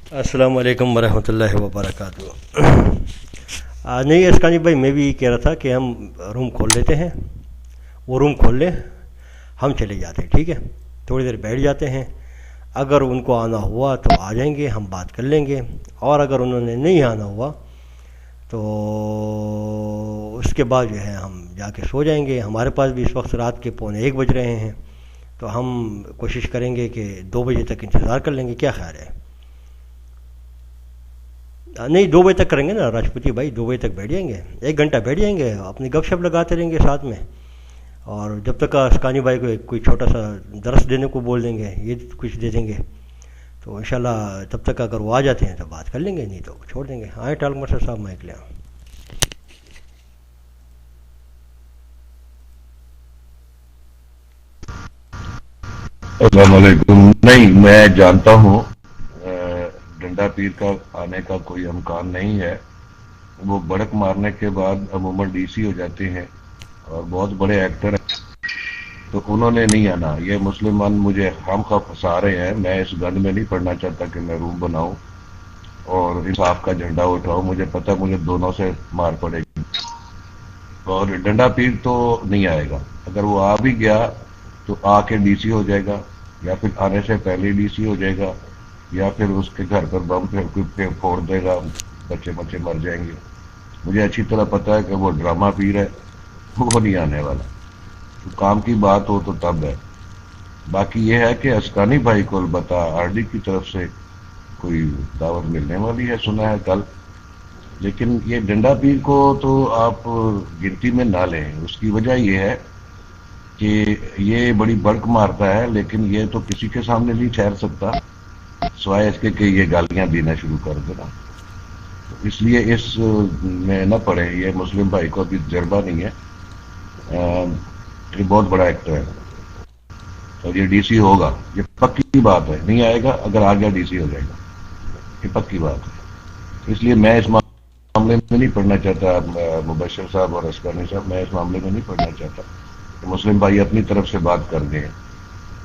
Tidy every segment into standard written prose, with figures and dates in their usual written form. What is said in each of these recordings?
अस्सलाम वालेकुम वरहमतुल्लाहि वबरकातुहू। नहीं अस्कानी भाई, मैं भी कह रहा था कि हम रूम खोल लेते हैं, वो रूम खोल लें, हम चले जाते हैं, ठीक है, थोड़ी देर बैठ जाते हैं। अगर उनको आना हुआ तो आ जाएंगे, हम बात कर लेंगे, और अगर उन्होंने नहीं आना हुआ तो उसके बाद जो है हम जाके सो जाएंगे। हमारे पास भी इस वक्त रात के 12:45 बज रहे हैं, तो हम कोशिश करेंगे कि 2 बजे तक इंतज़ार कर लेंगे। क्या ख्याल है? नहीं, 2 बजे तक करेंगे ना राजपूती भाई, 2 बजे तक बैठ जाएंगे, 1 घंटा बैठ जाएंगे, अपनी गपशप लगाते रहेंगे साथ में, और जब तक अस्कानी भाई को कोई छोटा सा दरस देने को बोल देंगे, ये कुछ दे देंगे, तो इंशाल्लाह तब तक अगर वो आ जाते हैं तो बात कर लेंगे, नहीं तो छोड़ देंगे। आए टाल मर्सद साहब, माइक ले आओ। अस्सलाम वालेकुम। नहीं, मैं जानता हूँ डंडा पीर का आने का कोई इम्कान नहीं है। वो बड़क मारने के बाद अमूमन डीसी हो जाते हैं और बहुत बड़े एक्टर हैं, तो उन्होंने नहीं आना। ये मुसलमान मुझे खामखा फंसा रहे हैं। मैं इस गंद में नहीं पड़ना चाहता कि मैं रूम बनाऊं और इंसाफ का झंडा उठाऊं। मुझे पता मुझे दोनों से मार पड़ेगी, और डंडा पीर तो नहीं आएगा। अगर वो आ भी गया तो आके डीसी हो जाएगा, या फिर आने से पहले डीसी हो जाएगा, या फिर उसके घर पर बम फिर फोड़ देगा, बच्चे बच्चे मर जाएंगे। मुझे अच्छी तरह पता है कि वो ड्रामा पीर है, वो नहीं आने वाला। तो काम की बात हो तो तब है। बाकी ये है कि अस्कानी भाई को अलबत्ता आरडी की तरफ से कोई दावत मिलने वाली है, सुना है कल। लेकिन ये डंडा पीर को तो आप गिनती में ना लें। उसकी वजह ये है कि ये बड़ी बड़क मारता है, लेकिन ये तो किसी के सामने नहीं ठहर सकता सिवाय इसके कि ये गालियां देना शुरू कर देना। तो इसलिए इस में न पड़े। ये मुस्लिम भाई को अभी तजर्बा नहीं है। ये बहुत बड़ा एक्टर है और ये डीसी होगा, ये पक्की बात है। नहीं आएगा, अगर आ गया डीसी हो जाएगा, ये पक्की बात है। इसलिए मैं इस मामले में नहीं पढ़ना चाहता। मुबशर साहब और अस्कानी साहब, मैं इस मामले में नहीं पढ़ना चाहता कि मुस्लिम भाई अपनी तरफ से बात कर दें।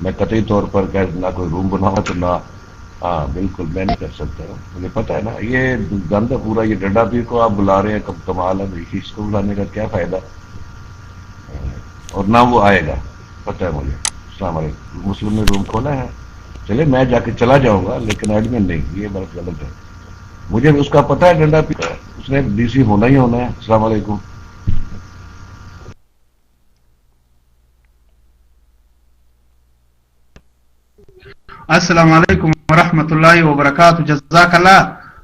मैं कतई तौर पर कह ना कोई रूम बनाऊंगा तो ना, हाँ बिल्कुल मैं नहीं कर सकता। मुझे पता है ना, ये गंद पूरा। ये डंडा पीर को आप बुला रहे हैं, कब कमाल है। इसको बुलाने का क्या फायदा, और ना वो आएगा, पता है मुझे। अस्सलाम वालेकुम। मुस्लिम ने रूम खोला है, चले मैं जाके चला जाऊंगा, लेकिन एडमिन नहीं। ये बात गलत है। मुझे उसका पता है, डंडा पीर है, उसने डीसी होना ही होना है। अस्सलाम वालेकुम। अस्सलाम वालेकुम वरहमतुल्लाहि वबरकातुहू। जज़ाकल्लाह।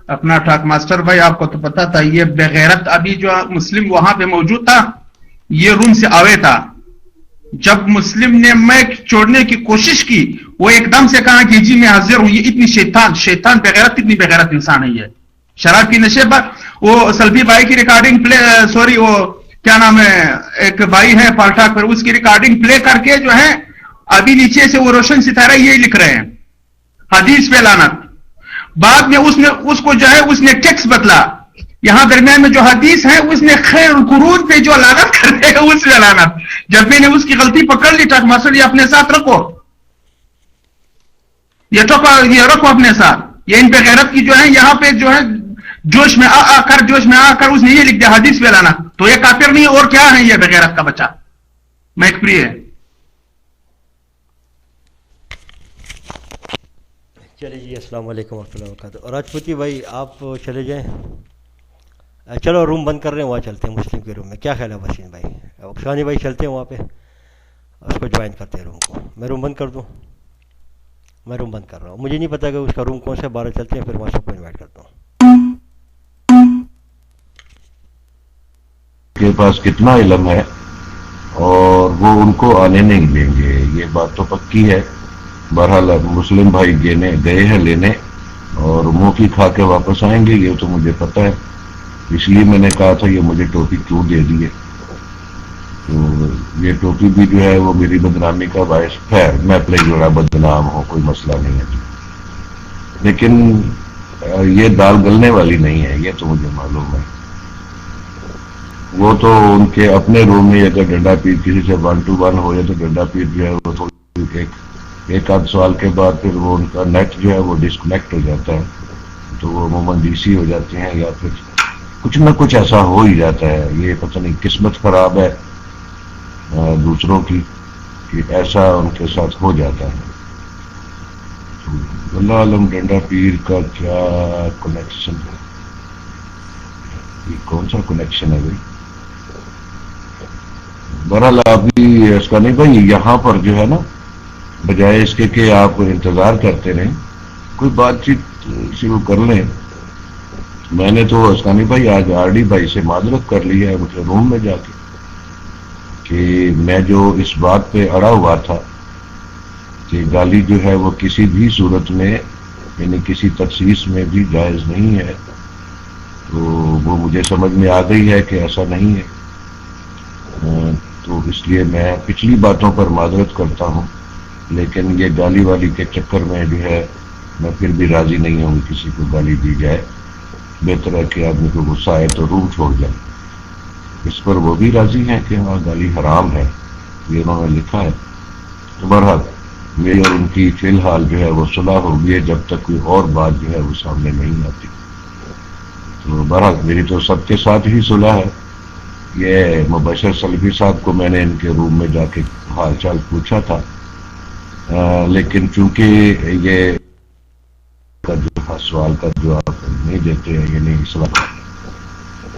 अपना ठाक मास्टर भाई, आपको तो पता था ये बेगैरत अभी जो मुस्लिम वहां पे मौजूद था, ये रूम से आवे था। जब मुस्लिम ने मैं छोड़ने की कोशिश की, वो एकदम से कहा कि जी मैं हाजिर हूं। ये इतनी शैतान बेगैरत, इतनी बेगैरत इंसान है ये। शराब की नशे पर वो सल्फी भाई की रिकॉर्डिंग प्ले, सॉरी वो क्या नाम है, एक भाई है पालठाक पर, उसकी रिकॉर्डिंग प्ले करके जो है अभी नीचे से वो रोशन सितारा ये लिख रहे हैं, हदीस पे लानत। बाद में उसने उसको जो है उसने टेक्स्ट बदला, यहां दरमियान में जो हदीस है उसने खैर कुरून पे जो लानत करते हैं उसमें लानत। जब मैंने उसकी गलती पकड़ ली, टाक मास्टर ये अपने साथ रखो, ये रखो अपने साथ। ये इन पे गैरत की जो है यहां पे जो है जोश में आकर उसने ये लिख दिया हदीस पे लानत। तो ये काफिर नहीं और क्या है, ये बेगैरत का बच्चा। मैक प्रिय है। चलिए जी, अस्सलाम वालेकुम वरहमतुल्लाहि वबरकातुहू। राजपूती भाई आप चले जाएं। चलो रूम बंद कर रहे हैं, वहाँ चलते हैं मुस्लिम के रूम में। क्या ख्याल है वसीम भाई? शानी भाई चलते हैं वहाँ पे, उसको ज्वाइन करते हैं रूम को। मैं रूम बंद कर दूँ? मैं रूम बंद कर रहा हूँ। मुझे नहीं पता कि उसका रूम कौन सा, 12 चलते हैं, फिर वहाँ सबको इन्वाइट करता हूँ। के पास कितना इल्म है और वो उनको आने नहीं देंगे, ये बात तो पक्की है। बहरहाल मुस्लिम भाई गए हैं लेने, और मुंह की खा के वापस आएंगे, ये तो मुझे पता है। इसलिए मैंने कहा था ये मुझे टोपी क्यों दे दी है। तो ये टोपी भी जो है वो मेरी बदनामी का बायस है। मैं अपने जोड़ा बदनाम हो, कोई मसला नहीं है, लेकिन ये दाल गलने वाली नहीं है, ये तो मुझे मालूम है। वो तो उनके अपने रूम में अगर डंडा पीर किसी से 1 to 1 हो, या तो डंडा पीर जो है वो थोड़ी एक आध सवाल के बाद फिर वो उनका नेट जो है वो डिस्कनेक्ट हो जाता है। تو وہ عموماً DC ہو جاتے ہیں یا پھر کچھ نہ کچھ ایسا ہو ہی جاتا ہے. یہ پتہ نہیں قسمت خراب ہے دوسروں کی کہ ایسا ان کے ساتھ ہو جاتا ہے. اللہ عالم ڈنڈا پیر کا کیا کنیکشن ہے, یہ کون سا کنیکشن ہے بھائی. بہرحال ابھی اس کا نہیں بھائی, یہاں پر جو ہے نا بجائے اس کے کہ آپ انتظار کرتے رہیں کوئی بات چیت شروع کر لیں. میں نے تو اسکانی بھائی آج RD بھائی سے معذرت کر لی ہے مجھے روم میں جا کے کہ میں جو اس بات پہ اڑا ہوا تھا کہ گالی جو ہے وہ کسی بھی صورت میں یعنی کسی تخصیص میں بھی جائز نہیں ہے, تو وہ مجھے سمجھ میں آ گئی ہے کہ ایسا نہیں ہے. تو اس لیے میں پچھلی باتوں پر معذرت کرتا ہوں, لیکن یہ گالی والی کے چکر میں جو ہے میں پھر بھی راضی نہیں ہوں کسی کو گالی دی جائے. بہتر ہے کہ آدمی کو غصہ آئے تو روم چھوڑ جائے. اس پر وہ بھی راضی ہیں کہ ہاں گالی حرام ہے, یہ انہوں نے لکھا ہے. تو بہرحال میری اور ان کی فی الحال جو ہے وہ صلح ہوگی ہے جب تک کوئی اور بات جو ہے وہ سامنے نہیں آتی. تو بہرحال میری تو سب کے ساتھ ہی صلح ہے. یہ مبشر سلفی صاحب کو میں نے ان کے روم میں جا کے حال چال پوچھا تھا, لیکن چونکہ یہ کا جو سوال کا جواب نہیں دیتے ہیں یہ نہیں اصلاح,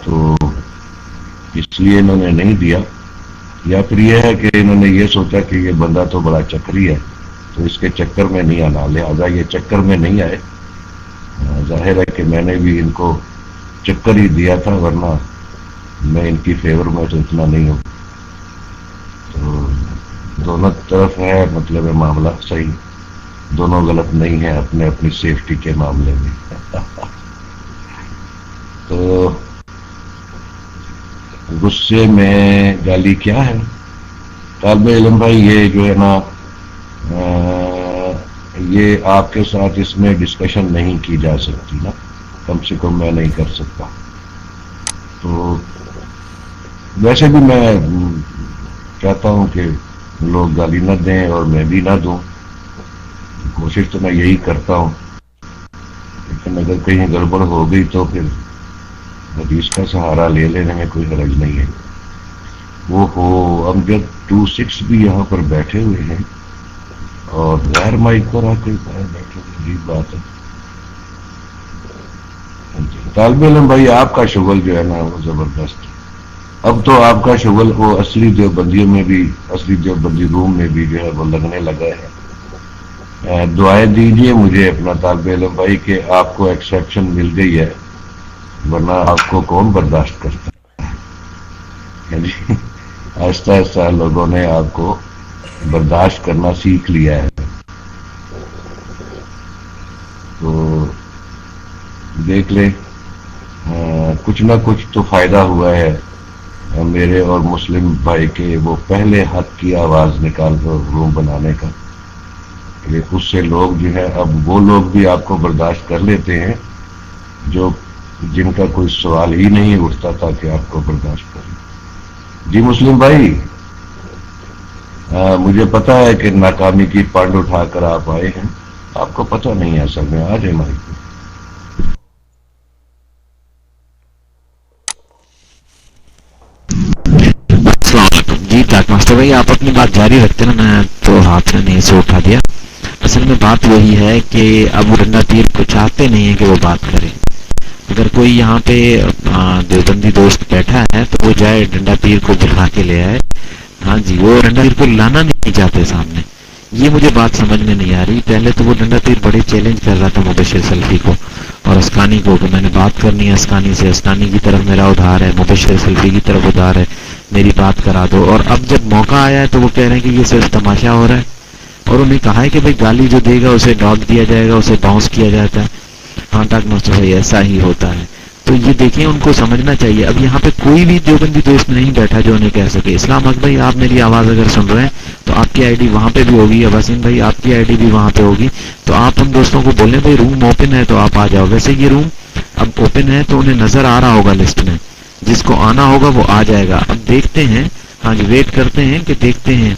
تو اس لیے انہوں نے نہیں دیا. یا پھر یہ ہے کہ انہوں نے یہ سوچا کہ یہ بندہ تو بڑا چکری ہے تو اس کے چکر میں نہیں آنا, لہذا یہ چکر میں نہیں آئے. ظاہر ہے کہ میں نے بھی ان کو چکر ہی دیا تھا, ورنہ میں ان کی فیور میں تو اتنا نہیں ہوں. تو دونوں طرف ہے مطلب معاملہ صحیح, دونوں غلط نہیں ہیں اپنے اپنی سیفٹی کے معاملے میں. تو غصے میں گالی کیا ہے طالب علم بھائی, یہ جو ہے نا یہ آپ کے ساتھ اس میں ڈسکشن نہیں کی جا سکتی نا, کم سے کم میں نہیں کر سکتا. تو ویسے بھی میں چاہتا ہوں کہ لوگ گالی نہ دیں اور میں بھی نہ دوں, کوشش تو میں یہی کرتا ہوں, لیکن اگر کہیں گڑبڑ ہو گئی تو پھر حدیث کا سہارا لے لینے میں کوئی حرج نہیں ہے. وہ ہو امجد 26 بھی یہاں پر بیٹھے ہوئے ہیں اور غیر مائک پر آ کے بیٹھے ہوئے, عجیب بات ہے. طالب علم بھائی آپ کا شغل جو ہے نا وہ زبردست. اب تو آپ کا شغل وہ اصلی دیوبندیوں میں بھی, اصلی دیوبندی روم میں بھی جو ہے وہ لگنے لگا ہے. دعائیں دیجیے مجھے اپنا طالب علم بھائی کہ آپ کو ایکسیپشن مل گئی ہے, ورنہ آپ کو کون برداشت کرتا ہے. آہستہ آہستہ لوگوں نے آپ کو برداشت کرنا سیکھ لیا ہے. تو دیکھ لیں کچھ نہ کچھ تو فائدہ ہوا ہے میرے اور مسلم بھائی کے وہ پہلے حق کی آواز نکال کر روم بنانے کا. اس سے لوگ جو ہے اب وہ لوگ بھی آپ کو برداشت کر لیتے ہیں جو جن کا کوئی سوال ہی نہیں اٹھتا تھا کہ آپ کو برداشت کریں. جی مسلم بھائی, مجھے پتا ہے کہ ناکامی کی پانڈ اٹھا کر آپ آئے ہیں, آپ کو پتہ نہیں ہے اصل میں. آ جائے مائی کو. جی ٹاک ماسٹر بھائی آپ اپنی بات جاری رکھتے نا, میں تو ہاتھ میں نہیں سے اٹھا دیا. اصل میں بات وہی ہے کہ اب ڈنڈا پیر کو چاہتے نہیں ہیں کہ وہ بات کرے. اگر کوئی یہاں پہ دیوبندی دوست بیٹھا ہے تو وہ جائے ڈنڈا پیر کو بٹھا کے لے آئے. ہاں جی, وہ ڈنڈا پیر کو لانا نہیں چاہتے سامنے. یہ مجھے بات سمجھ میں نہیں آ رہی. پہلے تو وہ ڈنڈا پیر بڑے چیلنج کر رہا تھا مبشر سلفی کو اور اسکانی کو کہ میں نے بات کرنی ہے اسکانی سے, اسکانی کی طرف میرا ادھار ہے, مبشر سلفی کی طرف ادھار ہے, میری بات کرا دو. اور اب جب موقع آیا ہے تو وہ کہہ رہے ہیں کہ یہ صرف تماشا ہو رہا ہے, اور انہیں کہا ہے کہ بھائی گالی جو دے گا اسے ڈاگ دیا جائے گا, اسے باؤنس کیا جاتا ہے. ہاں ٹاک ماسٹر بھائی ایسا ہی ہوتا ہے. تو یہ دیکھیں ان کو سمجھنا چاہیے. اب یہاں پہ کوئی بھی دیوبندی دوست نہیں بیٹھا جو انہیں کہہ سکے. اسلام حق بھائی آپ میری آواز اگر سن رہے ہیں تو آپ کی ID وہاں پہ بھی ہوگی, اباسین بھائی آپ کی ID بھی وہاں پہ ہوگی. تو آپ ان دوستوں کو بولیں بھائی روم اوپن ہے تو آپ آ جاؤ. ویسے یہ روم اب اوپن ہے تو انہیں نظر آ رہا ہوگا لسٹ میں, جس کو آنا ہوگا وہ آ جائے گا. اب دیکھتے ہیں, ہاں جی ویٹ کرتے ہیں کہ دیکھتے ہیں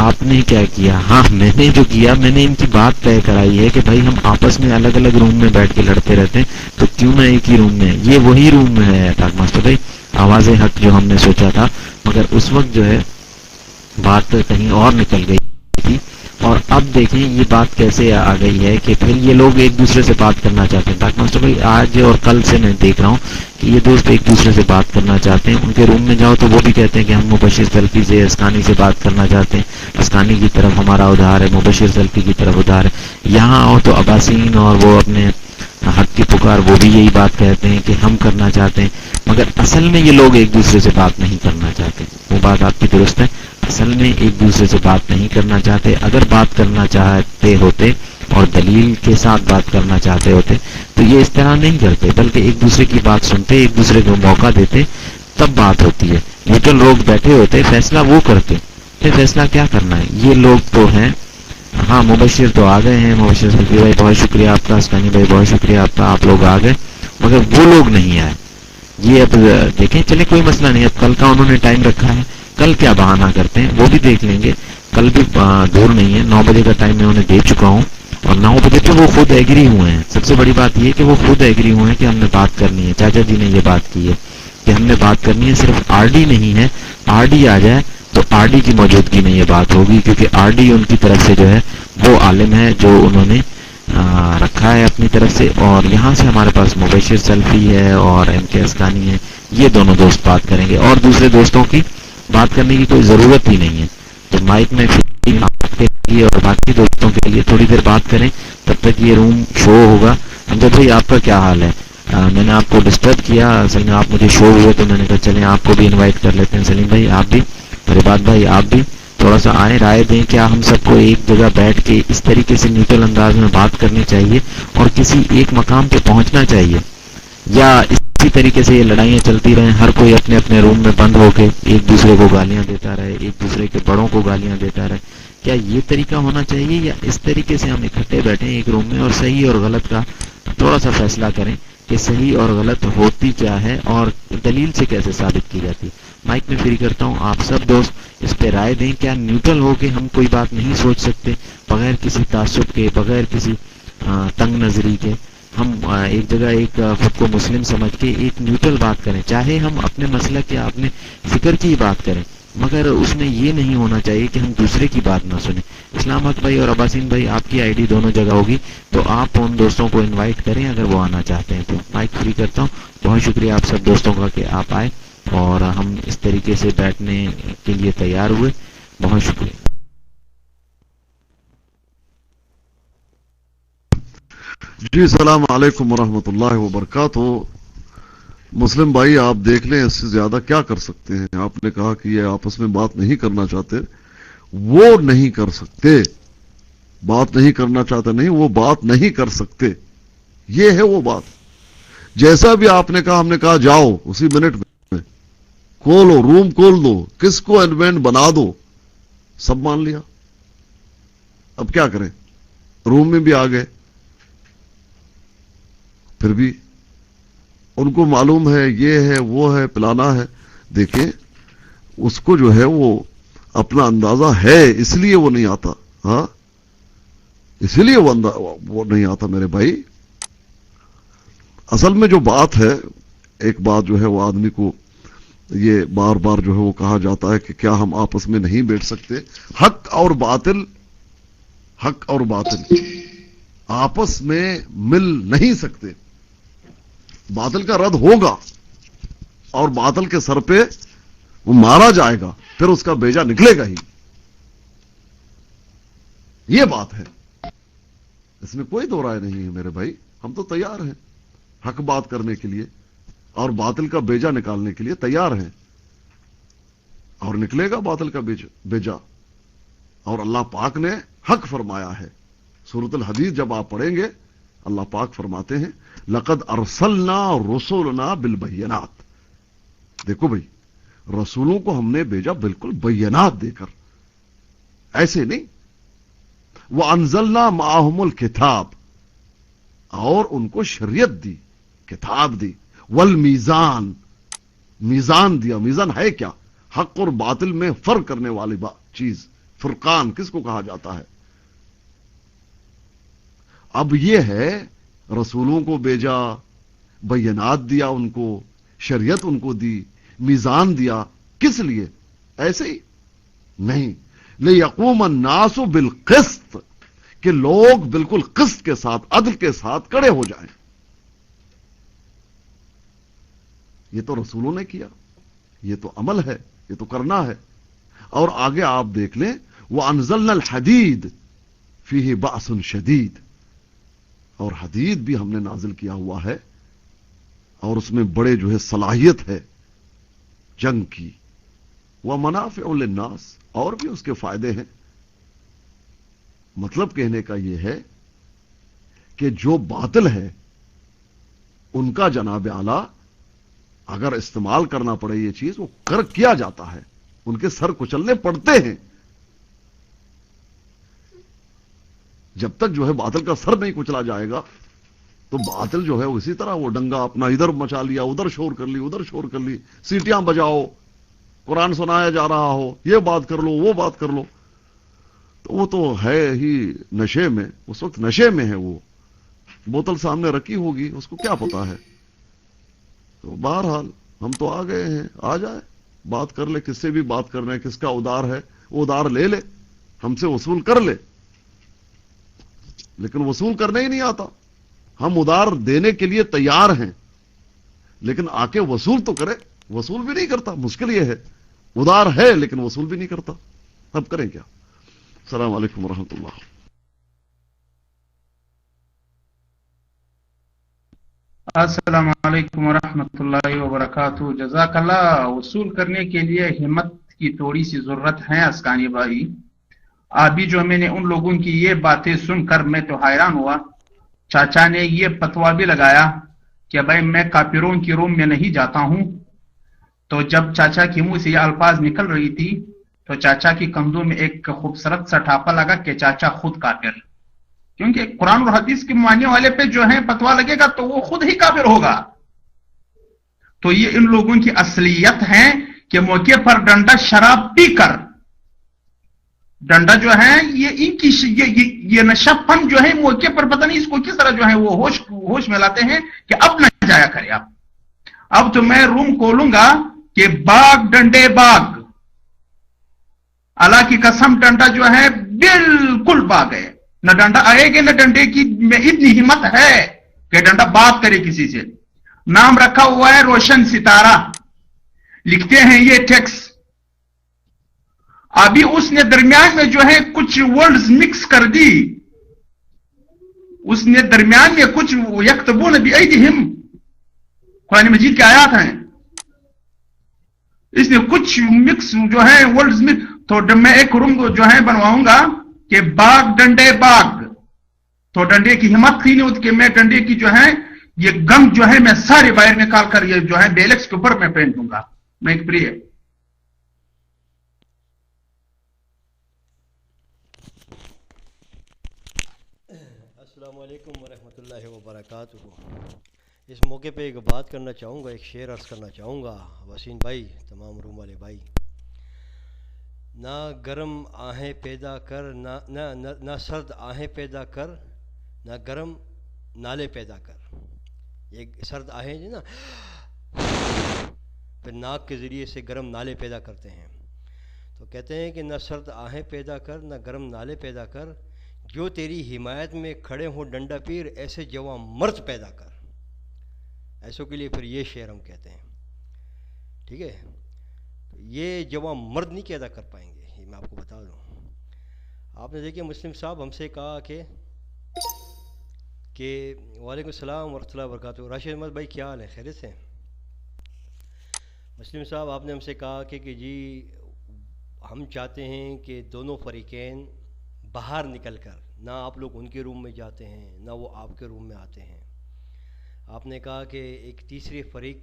آپ نے کیا کیا؟ ہاں میں نے جو کیا، میں نے ان کی بات طے کرائی ہے کہ بھائی ہم آپس میں الگ الگ روم میں بیٹھ کے لڑتے رہتے ہیں، تو کیوں نہ ایک ہی روم میں؟ یہ وہی روم ہے ٹاک ماسٹر بھائی، آواز حق جو ہم نے سوچا تھا، مگر اس وقت جو ہے بات کہیں اور نکل گئی تھی، اور اب دیکھیں یہ بات کیسے آ گئی ہے کہ پھر یہ لوگ ایک دوسرے سے بات کرنا چاہتے ہیں. ڈاکٹر ماسٹر بھائی آج اور کل سے میں دیکھ رہا ہوں کہ یہ دوست ایک دوسرے سے بات کرنا چاہتے ہیں. ان کے روم میں جاؤ تو وہ بھی کہتے ہیں کہ ہم مبشر سلفی سے، اسکانی سے بات کرنا چاہتے ہیں، اسکانی کی طرف ہمارا ادھار ہے، مبشر سلفی کی طرف ادھار ہے. یہاں آؤ تو عباسین اور وہ اپنے حق کی پکار وہ بھی یہی بات کہتے ہیں کہ ہم کرنا چاہتے ہیں، مگر اصل میں یہ لوگ ایک دوسرے سے بات نہیں کرنا چاہتے. وہ بات آپ کی درست ہے، اصل میں ایک دوسرے سے بات نہیں کرنا چاہتے. اگر بات کرنا چاہتے ہوتے اور دلیل کے ساتھ بات کرنا چاہتے ہوتے تو یہ اس طرح نہیں کرتے، بلکہ ایک دوسرے کی بات سنتے، ایک دوسرے کو موقع دیتے، تب بات ہوتی ہے. نیوٹرل لوگ بیٹھے ہوتے، فیصلہ وہ کرتے. پھر فیصلہ کیا کرنا ہے؟ یہ لوگ تو ہیں. ہاں مبشر تو آ گئے ہیں، مبشر سلفی بھائی بہت شکریہ آپ کا، اسکانی بھائی بہت شکریہ آپ کا، آپ لوگ آ گئے، مگر وہ لوگ نہیں آئے. یہ اب دیکھیں، چلے کوئی مسئلہ نہیں، اب کل کا انہوں نے ٹائم رکھا ہے، کل کیا بہانہ کرتے ہیں وہ بھی دیکھ لیں گے. کل بھی دور نہیں ہے، 9 بجے کا ٹائم میں انہیں دے چکا ہوں، اور 9 بجے پہ وہ خود ایگری ہوئے ہیں. سب سے بڑی بات یہ کہ وہ خود ایگری ہوئے ہیں کہ ہم نے بات کرنی ہے. چاچا جی نے یہ بات کی ہے کہ ہم نے بات کرنی ہے. صرف آر ڈی نہیں ہے، آر ڈی آ جائے تو آر ڈی کی موجودگی میں یہ بات ہوگی، کیونکہ آر ڈی ان کی طرف سے جو ہے وہ عالم ہے جو انہوں نے رکھا ہے اپنی طرف سے، اور یہاں سے ہمارے پاس مبشر سلفی ہے اور ایم کے اسکانی ہے. یہ دونوں دوست بات کریں گے، اور دوسرے دوستوں کی بات کرنے کی کوئی ضرورت ہی نہیں ہے. تو مائک میں آپ کے لیے اور باقی دوستوں کے لیے تھوڑی دیر بات کریں، تب تک یہ روم شو ہوگا. امجد بھائی آپ کا کیا حال ہے؟ میں نے آپ کو ڈسٹرب کیا، اصل میں آپ مجھے شو ہوئے تو میں نے کہا چلیں آپ کو بھی انوائٹ کر لیتے ہیں. سلیم بھائی آپ بھی، فرباد بھائی آپ بھی تھوڑا سا آئیں، رائے دیں. کیا ہم سب کو ایک جگہ بیٹھ کے اس طریقے سے نیوٹرل انداز میں بات کرنی چاہیے اور کسی ایک مقام پہ پہنچنا چاہیے، یا اسی طریقے سے یہ لڑائیاں چلتی رہیں، ہر کوئی اپنے اپنے روم میں بند ہو کے ایک دوسرے کو گالیاں دیتا رہے، ایک دوسرے کے بڑوں کو گالیاں دیتا رہے؟ کیا یہ طریقہ ہونا چاہیے، یا اس طریقے سے ہم اکٹھے بیٹھیں ایک روم میں اور صحیح اور غلط کا تھوڑا سا فیصلہ کریں کہ صحیح اور غلط ہوتی کیا ہے اور دلیل سے کیسے ثابت کی جاتی؟ مائک میں فری کرتا ہوں، آپ سب دوست اس پہ رائے دیں. کیا نیوٹرل ہو کے ہم کوئی بات نہیں سوچ سکتے بغیر کسی تعصب کے، بغیر کسی تنگ نظری کے؟ ہم ایک جگہ ایک خود کو مسلم سمجھ کے ایک نیوٹرل بات کریں، چاہے ہم اپنے مسلک یا اپنے فکر کی بات کریں، مگر اس میں یہ نہیں ہونا چاہیے کہ ہم دوسرے کی بات نہ سنیں. اسلام حق بھائی اور عباسین بھائی آپ کی آئی ڈی دونوں جگہ ہوگی، تو آپ ان دوستوں کو انوائٹ کریں اگر وہ آنا چاہتے ہیں. تو مائک فری کرتا ہوں. بہت شکریہ آپ سب دوستوں کا کہ آپ آئے اور ہم اس طریقے سے بیٹھنے کے لیے تیار ہوئے. بہت شکریہ. جی السلام علیکم ورحمۃ اللہ وبرکاتہ. مسلم بھائی آپ دیکھ لیں، اس سے زیادہ کیا کر سکتے ہیں؟ آپ نے کہا کہ یہ آپس میں بات نہیں کرنا چاہتے، وہ نہیں کر سکتے. بات نہیں کرنا چاہتے نہیں، وہ بات نہیں کر سکتے. یہ ہے وہ بات. جیسا بھی آپ نے کہا، ہم نے کہا جاؤ اسی منٹ میں کھولو روم، کھول دو، کس کو انوینٹ بنا دو، سب مان لیا. اب کیا کریں؟ روم میں بھی آ گئے، پھر بھی ان کو معلوم ہے یہ ہے وہ ہے پلانا ہے. دیکھیں اس کو جو ہے وہ اپنا اندازہ ہے، اس لیے وہ نہیں آتا. ہاں اسی لیے وہ نہیں آتا میرے بھائی. اصل میں جو بات ہے، ایک بات جو ہے وہ آدمی کو یہ بار بار جو ہے وہ کہا جاتا ہے کہ کیا ہم آپس میں نہیں بیٹھ سکتے؟ حق اور باطل آپس میں مل نہیں سکتے. باطل کا رد ہوگا اور باطل کے سر پہ وہ مارا جائے گا، پھر اس کا بیجا نکلے گا ہی. یہ بات ہے، اس میں کوئی دو رائے نہیں ہے میرے بھائی. ہم تو تیار ہیں حق بات کرنے کے لیے اور باطل کا بیجا نکالنے کے لیے تیار ہیں، اور نکلے گا باطل کا بیجا. اور اللہ پاک نے حق فرمایا ہے. سورۃ الحدید جب آپ پڑھیں گے، اللہ پاک فرماتے ہیں لقد ارسلنا رسولنا بالبینات. دیکھو بھائی، رسولوں کو ہم نے بھیجا بالکل بینات دے کر، ایسے نہیں. وانزلنا معہم الکتاب، اور ان کو شریعت دی، کتاب دی. والمیزان، میزان دیا. میزان ہے کیا؟ حق اور باطل میں فرق کرنے والی چیز फुरकान किसको कहा जाता है? अब ये है, रसूलों को भेजा, बयनात दिया उनको, शरीयत उनको दी, मीजान दिया, किस लिए? ऐसे ही नहीं, लियक़ूम अन्नासु बिल क़िस्त, कि लोग बिल्कुल क़िस्त के साथ, अदल के साथ खड़े हो जाएं। ये तो रसूलों ने किया, ये तो अमल है, ये तो करना है। और आगे आप देख लें, वो अनज़लनल हदीद फीही बाअसुन शदीद, और हदीद भी हमने नाजिल किया हुआ है, और उसमें बड़े जो है सलाहियत है जंग की। वह मनाफ़िउ लिन्नास, और भी उसके फायदे हैं। मतलब कहने का यह है कि जो बातिल है उनका जनाब आला अगर इस्तेमाल करना पड़े ये चीज, वो किया जाता है, उनके सर कुचलने पड़ते हैं। जब तक जो है बातिल का सर नहीं कुचला जाएगा तो बातिल जो है उसी तरह वो डंगा अपना इधर मचा लिया, उधर शोर कर ली, उधर शोर कर ली, सीटियां बजाओ, कुरान सुनाया जा रहा हो, ये बात कर लो, वो बात कर लो, तो वो तो है ही नशे में, उस वक्त नशे में है। वो बोतल सामने रखी होगी, उसको क्या पता है। तो बहरहाल हम तो आ गए हैं, आ जाए, बात कर ले, किससे भी बात करना है, किसका उधार है वो उधार ले ले, हमसे वसूल कर ले, लेकिन वसूल करने ही नहीं आता। हम उधार देने के लिए तैयार हैं, लेकिन आके वसूल तो करे, वसूल भी नहीं करता। मुश्किल ये है, उधार है लेकिन वसूल भी नहीं करता। अब करें क्या? अस्सलाम वालेकुम रहमतुल्लाह। अस्सलाम वालेकुम रहमतुल्लाहि व बरकातहू। जज़ाकल्लाह। वसूल करने के लिए हिम्मत की थोड़ी सी जरूरत है अस्कानी भाई। अभी जो मैंने उन लोगों की ये बातें सुनकर मैं तो हैरान हुआ। चाचा ने ये फतवा भी लगाया कि भाई मैं काफिरों की रूम में नहीं जाता हूं। तो जब चाचा के मुंह से ये अल्फाज निकल रही थी तो चाचा की कंधों में एक खूबसूरत सा ठापा लगा कि चाचा खुद काफिर, क्योंकि कुरान और हदीस के मानने वाले पे जो है फतवा लगेगा तो वो खुद ही काफिर होगा। तो ये इन लोगों की असलियत है कि मौके पर डंडा शराब पीकर, डंडा जो है ये इनकी ये नशापन जो है मौके पर पता नहीं इसको किस तरह जो है वो होश में लाते हैं कि अब न जाया करे। अब तो मैं रूम खोलूंगा कि बाग डंडे बाग, अल्लाह की कसम डंडा जो है बिल्कुल बाग है, न डंडा आएगा न डंडे की में इतनी हिम्मत है कि डंडा बात करे किसी से। नाम रखा हुआ है रोशन सितारा, लिखते हैं ये टेक्स्ट। अभी उसने दरमियान में जो है कुछ वर्ड्स मिक्स कर दी, उसने दरमियान में कुछ यक्तबून बिअयदिहिम, कुरान मजीद की आयत हैं, इसने कुछ मिक्स जो है वर्ड्स में। तो मैं एक रूम जो है बनवाऊंगा कि बाग डंडे बाग, तो डंडे की हिम्मत थी नहीं कि मैं डंडे की जो है ये गम जो है मैं सारे बाहर निकाल कर ये जो है बेलेक्स के ऊपर मैं पहन दूंगा। मैं एक प्रिय अस्सलाम वालेकुम वरहमतुल्लाहि वबरकातुहू। इस मौके पे एक बात करना चाहूँगा, एक शेर अर्ज़ करना चाहूँगा वसीम भाई, तमाम रूम वाले भाई। ना गरम आहें पैदा कर, ना सर्द आहें पैदा कर, ना गरम नाले पैदा कर। ये सर्द आहें जो ना फिर नाक के ज़रिए से गरम नाले पैदा करते हैं। तो कहते हैं कि ना सर्द आहें पैदा कर, ना गरम नाले पैदा कर, जो तेरी हिमायत में खड़े हों डंडा पीर, ऐसे जवां मर्द पैदा कर। ऐसों के लिए फिर ये शेर हम कहते हैं, ठीक है। तो ये जवां मर्द नहीं पैदा कर पाएंगे, ये मैं आपको बता दूं। आपने देखिए मुस्लिम साहब हमसे कहा कि वालेकुम सलाम वरहमतुल्लाहि वबरकातुहू। राशिद अहमद भाई क्या हाल है, खैरियत से? मुस्लिम साहब आपने हमसे कहा कि जी हम चाहते हैं कि दोनों फरीकैन बाहर निकल कर, ना आप लोग उनके रूम में जाते हैं ना वो आपके रूम में आते हैं। आपने कहा कि एक तीसरे फरीक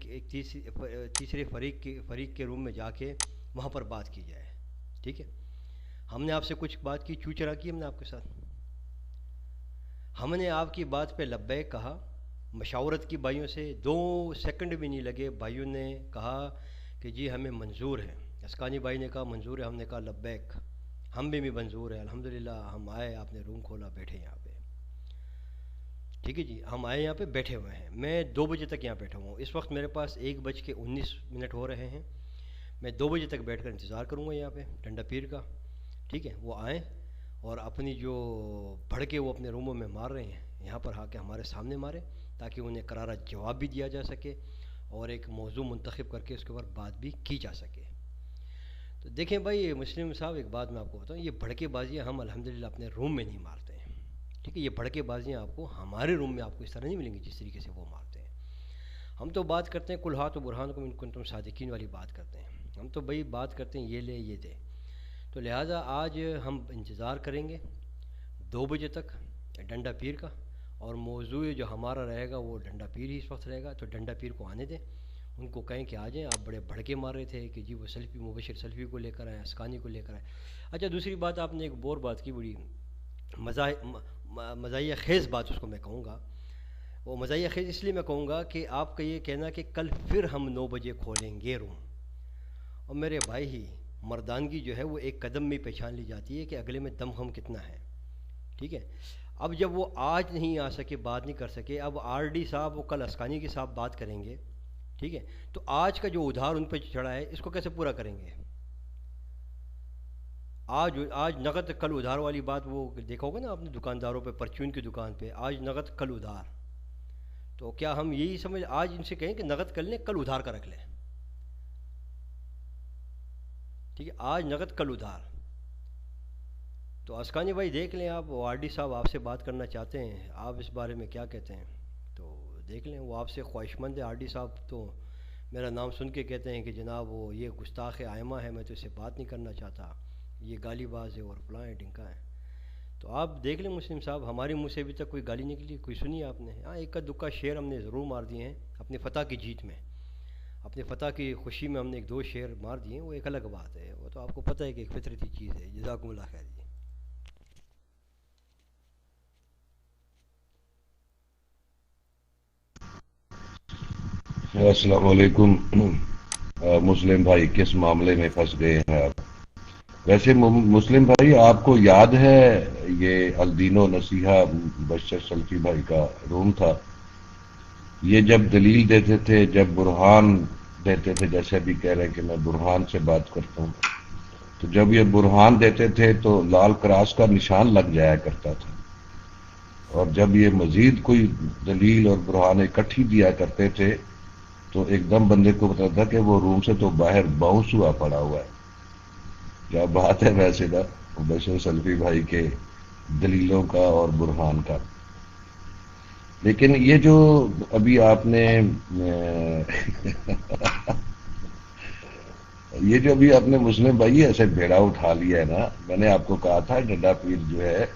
के रूम में जाके वहाँ पर बात की जाए, ठीक है। हमने आपसे कुछ बात की, चूचरा की हमने आपके साथ। हमने आपकी बात पे लब्बैक कहा, मशावरत की भाइयों से 2 सेकंड भी नहीं लगे। भाइयों ने कहा कि जी हमें मंजूर है। अस्कानी भाई ने कहा मंजूर है, हमने कहा लब्बैक, ہم بھی منظور ہیں الحمدللہ. ہم آئے، آپ نے روم کھولا، بیٹھے یہاں پہ. ٹھیک ہے جی، ہم آئے یہاں پہ بیٹھے ہوئے ہیں. میں 2 بجے تک یہاں بیٹھا ہوا ہوں. اس وقت میرے پاس 1:19 ہو رہے ہیں. میں 2 بجے تک بیٹھ کر انتظار کروں گا یہاں پہ ڈنڈا پیر کا. ٹھیک ہے، وہ آئیں اور اپنی جو بھڑکے وہ اپنے روموں میں مار رہے ہیں یہاں پر آ کے ہمارے سامنے مارے، تاکہ انہیں کرارا جواب بھی دیا جا سکے اور ایک موضوع منتخب کر کے اس کے اوپر بات بھی کی جا سکے. تو دیکھیں بھائی مسلم صاحب، ایک بات میں آپ کو بتاؤں، یہ بھڑکے بازیاں ہم الحمدللہ اپنے روم میں نہیں مارتے ہیں. ٹھیک ہے، یہ بھڑکے بازیاں آپ کو ہمارے روم میں آپ کو اس طرح نہیں ملیں گی جس طریقے سے وہ مارتے ہیں. ہم تو بات کرتے ہیں کل ہاتھ و برہانکم ان کنتم صادقین والی بات کرتے ہیں. ہم تو بھائی بات کرتے ہیں یہ لے یہ دے. تو لہٰذا آج ہم انتظار کریں گے 2 بجے تک ڈنڈا پیر کا، اور موضوع جو ہمارا رہے گا وہ ڈنڈا پیر ہی اس وقت رہے گا. تو ڈنڈا پیر کو آنے دیں، ان کو کہیں کہ آ جائیں. آپ بڑے بھڑکے مار رہے تھے کہ جی وہ سیلفی، مبشر سیلفی کو لے کر آئے، اسکانی کو لے کر آئے. اچھا دوسری بات آپ نے ایک اور بات کی، بڑی مزاحیہ خیز بات اس کو میں کہوں گا. وہ مزاحیہ خیز اس لیے میں کہوں گا کہ آپ کا یہ کہنا کہ کل پھر ہم 9 بجے کھولیں گے روم. اور میرے بھائی ہی مردانگی جو ہے وہ ایک قدم میں پہچان لی جاتی ہے کہ اگلے میں دم ہم کتنا ہے. ٹھیک ہے، اب جب وہ آج نہیں آ سکے، بات نہیں کر سکے، اب آر ڈی صاحب وہ کل اسکانی کے ساتھ بات کریں گے. ٹھیک ہے، تو آج کا جو ادھار ان پہ چڑھا ہے اس کو کیسے پورا کریں گے؟ آج نقد کل ادھار والی بات وہ دیکھا ہوگا نا آپ نے دکانداروں پہ، پرچون کی دکان پہ آج نقد کل ادھار. تو کیا ہم یہی سمجھ آج ان سے کہیں کہ نقد کر لیں، کل ادھار کا رکھ لیں؟ ٹھیک ہے، آج نقد کل ادھار. تو اسکانی بھائی دیکھ لیں آپ، آر ڈی صاحب آپ سے بات کرنا چاہتے ہیں، آپ اس بارے میں کیا کہتے ہیں؟ تو دیکھ لیں، وہ آپ سے خواہش مند ہے. آر ڈی صاحب تو میرا نام سن کے کہتے ہیں کہ جناب وہ یہ گستاخ آئمہ ہے، میں تو اس سے بات نہیں کرنا چاہتا، یہ گالی باز ہے اور فلاں ہے ڈنکا ہے. تو آپ دیکھ لیں مسلم صاحب، ہماری منہ سے ابھی تک کوئی گالی نکلی، کوئی سنی آپ نے؟ ہاں، ایک کا دکا شعر ہم نے ضرور مار دیے ہیں اپنے فتح کی جیت میں، اپنے فتح کی خوشی میں ہم نے 1-2 شعر مار دیے ہیں، وہ ایک الگ بات ہے. وہ تو آپ کو پتہ ہے کہ ایک فطرتی چیز ہے. جزاکم اللہ خیر. جی السلام علیکم. مسلم بھائی کس معاملے میں پھنس گئے ہیں آپ؟ ویسے مسلم بھائی آپ کو یاد ہے یہ الدین و نصیحہ بشر سلفی بھائی کا روم تھا؟ یہ جب دلیل دیتے تھے، جب برہان دیتے تھے، جیسے ابھی کہہ رہے ہیں کہ میں برہان سے بات کرتا ہوں، تو جب یہ برہان دیتے تھے تو لال کراس کا نشان لگ جایا کرتا تھا. اور جب یہ مزید کوئی دلیل اور برہان اکٹھی دیا کرتے تھے تو ایک دم بندے کو پتا تھا کہ وہ روم سے تو باہر باؤنس ہوا پڑا ہوا ہے. کیا بات ہے ویسے نا بشر سلفی بھائی کے دلیلوں کا اور برہان کا. لیکن یہ جو ابھی آپ نے مسلم بھائی ایسے بیڑا اٹھا لیا ہے نا، میں نے آپ کو کہا تھا ڈنڈا پیر جو ہے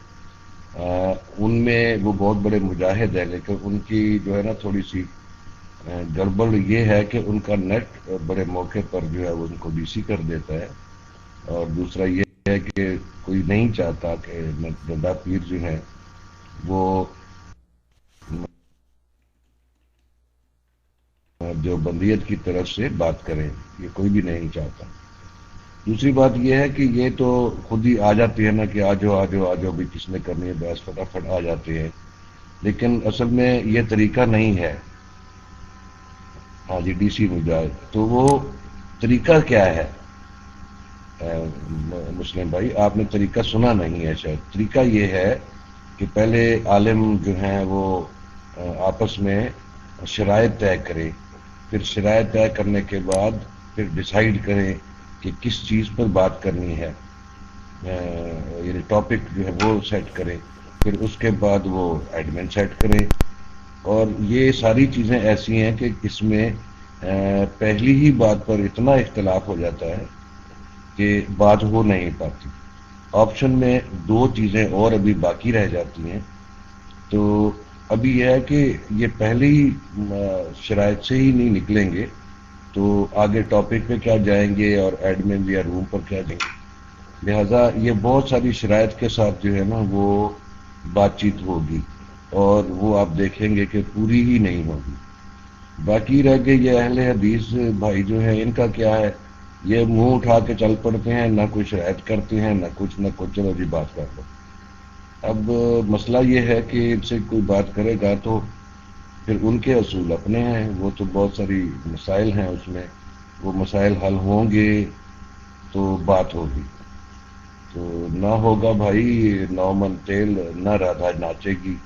ان میں وہ بہت بڑے مجاہد ہیں، لیکن ان کی جو ہے نا تھوڑی سی گڑبڑ یہ ہے کہ ان کا نیٹ بڑے موقع پر جو ہے وہ ان کو ڈی سی کر دیتا ہے. اور دوسرا یہ ہے کہ کوئی نہیں چاہتا کہ ڈنڈا پیر جو ہیں وہ جو بندیت کی طرف سے بات کریں، یہ کوئی بھی نہیں چاہتا. دوسری بات یہ ہے کہ یہ تو خود ہی آ جاتے ہیں نا کہ آجو بھی کس نے کرنی ہے بحث، فٹافٹ آ جاتے ہیں، لیکن اصل میں یہ طریقہ نہیں ہے. ہاں جی، ڈی سی مجاہد، تو وہ طریقہ کیا ہے؟ مسلم بھائی آپ نے طریقہ سنا نہیں ہے شاید. طریقہ یہ ہے کہ پہلے عالم جو ہیں وہ آپس میں شرائط طے کرے، پھر شرائط طے کرنے کے بعد پھر ڈیسائیڈ کریں کہ کس چیز پر بات کرنی ہے، یعنی ٹاپک جو ہے وہ سیٹ کریں، پھر اس کے بعد وہ ایڈمن سیٹ کریں. اور یہ ساری چیزیں ایسی ہیں کہ اس میں پہلی ہی بات پر اتنا اختلاف ہو جاتا ہے کہ بات ہو نہیں پاتی. آپشن میں 2 چیزیں اور ابھی باقی رہ جاتی ہیں. تو ابھی یہ ہے کہ یہ پہلی شرائط سے ہی نہیں نکلیں گے تو آگے ٹاپک پہ کیا جائیں گے اور ایڈمن یا روم پر کیا جائیں گے. لہذا یہ بہت ساری شرائط کے ساتھ جو ہے نا وہ بات چیت ہوگی، اور وہ آپ دیکھیں گے کہ پوری ہی نہیں ہوگی. باقی رہ گئے یہ اہل حدیث بھائی جو ہیں، ان کا کیا ہے؟ ये मुंह उठा के चल पड़ते हैं, ना कुछ शरायत करते हैं, ना कुछ, चलो जी बात कर लो। अब मसला ये है कि इनसे कोई बात करेगा तो फिर उनके असूल अपने हैं, वो तो बहुत सारी मसाइल हैं उसमें, वो मसाइल हल होंगे तो बात होगी, तो ना होगा भाई नौ मन तेल ना राधा नाचेगी।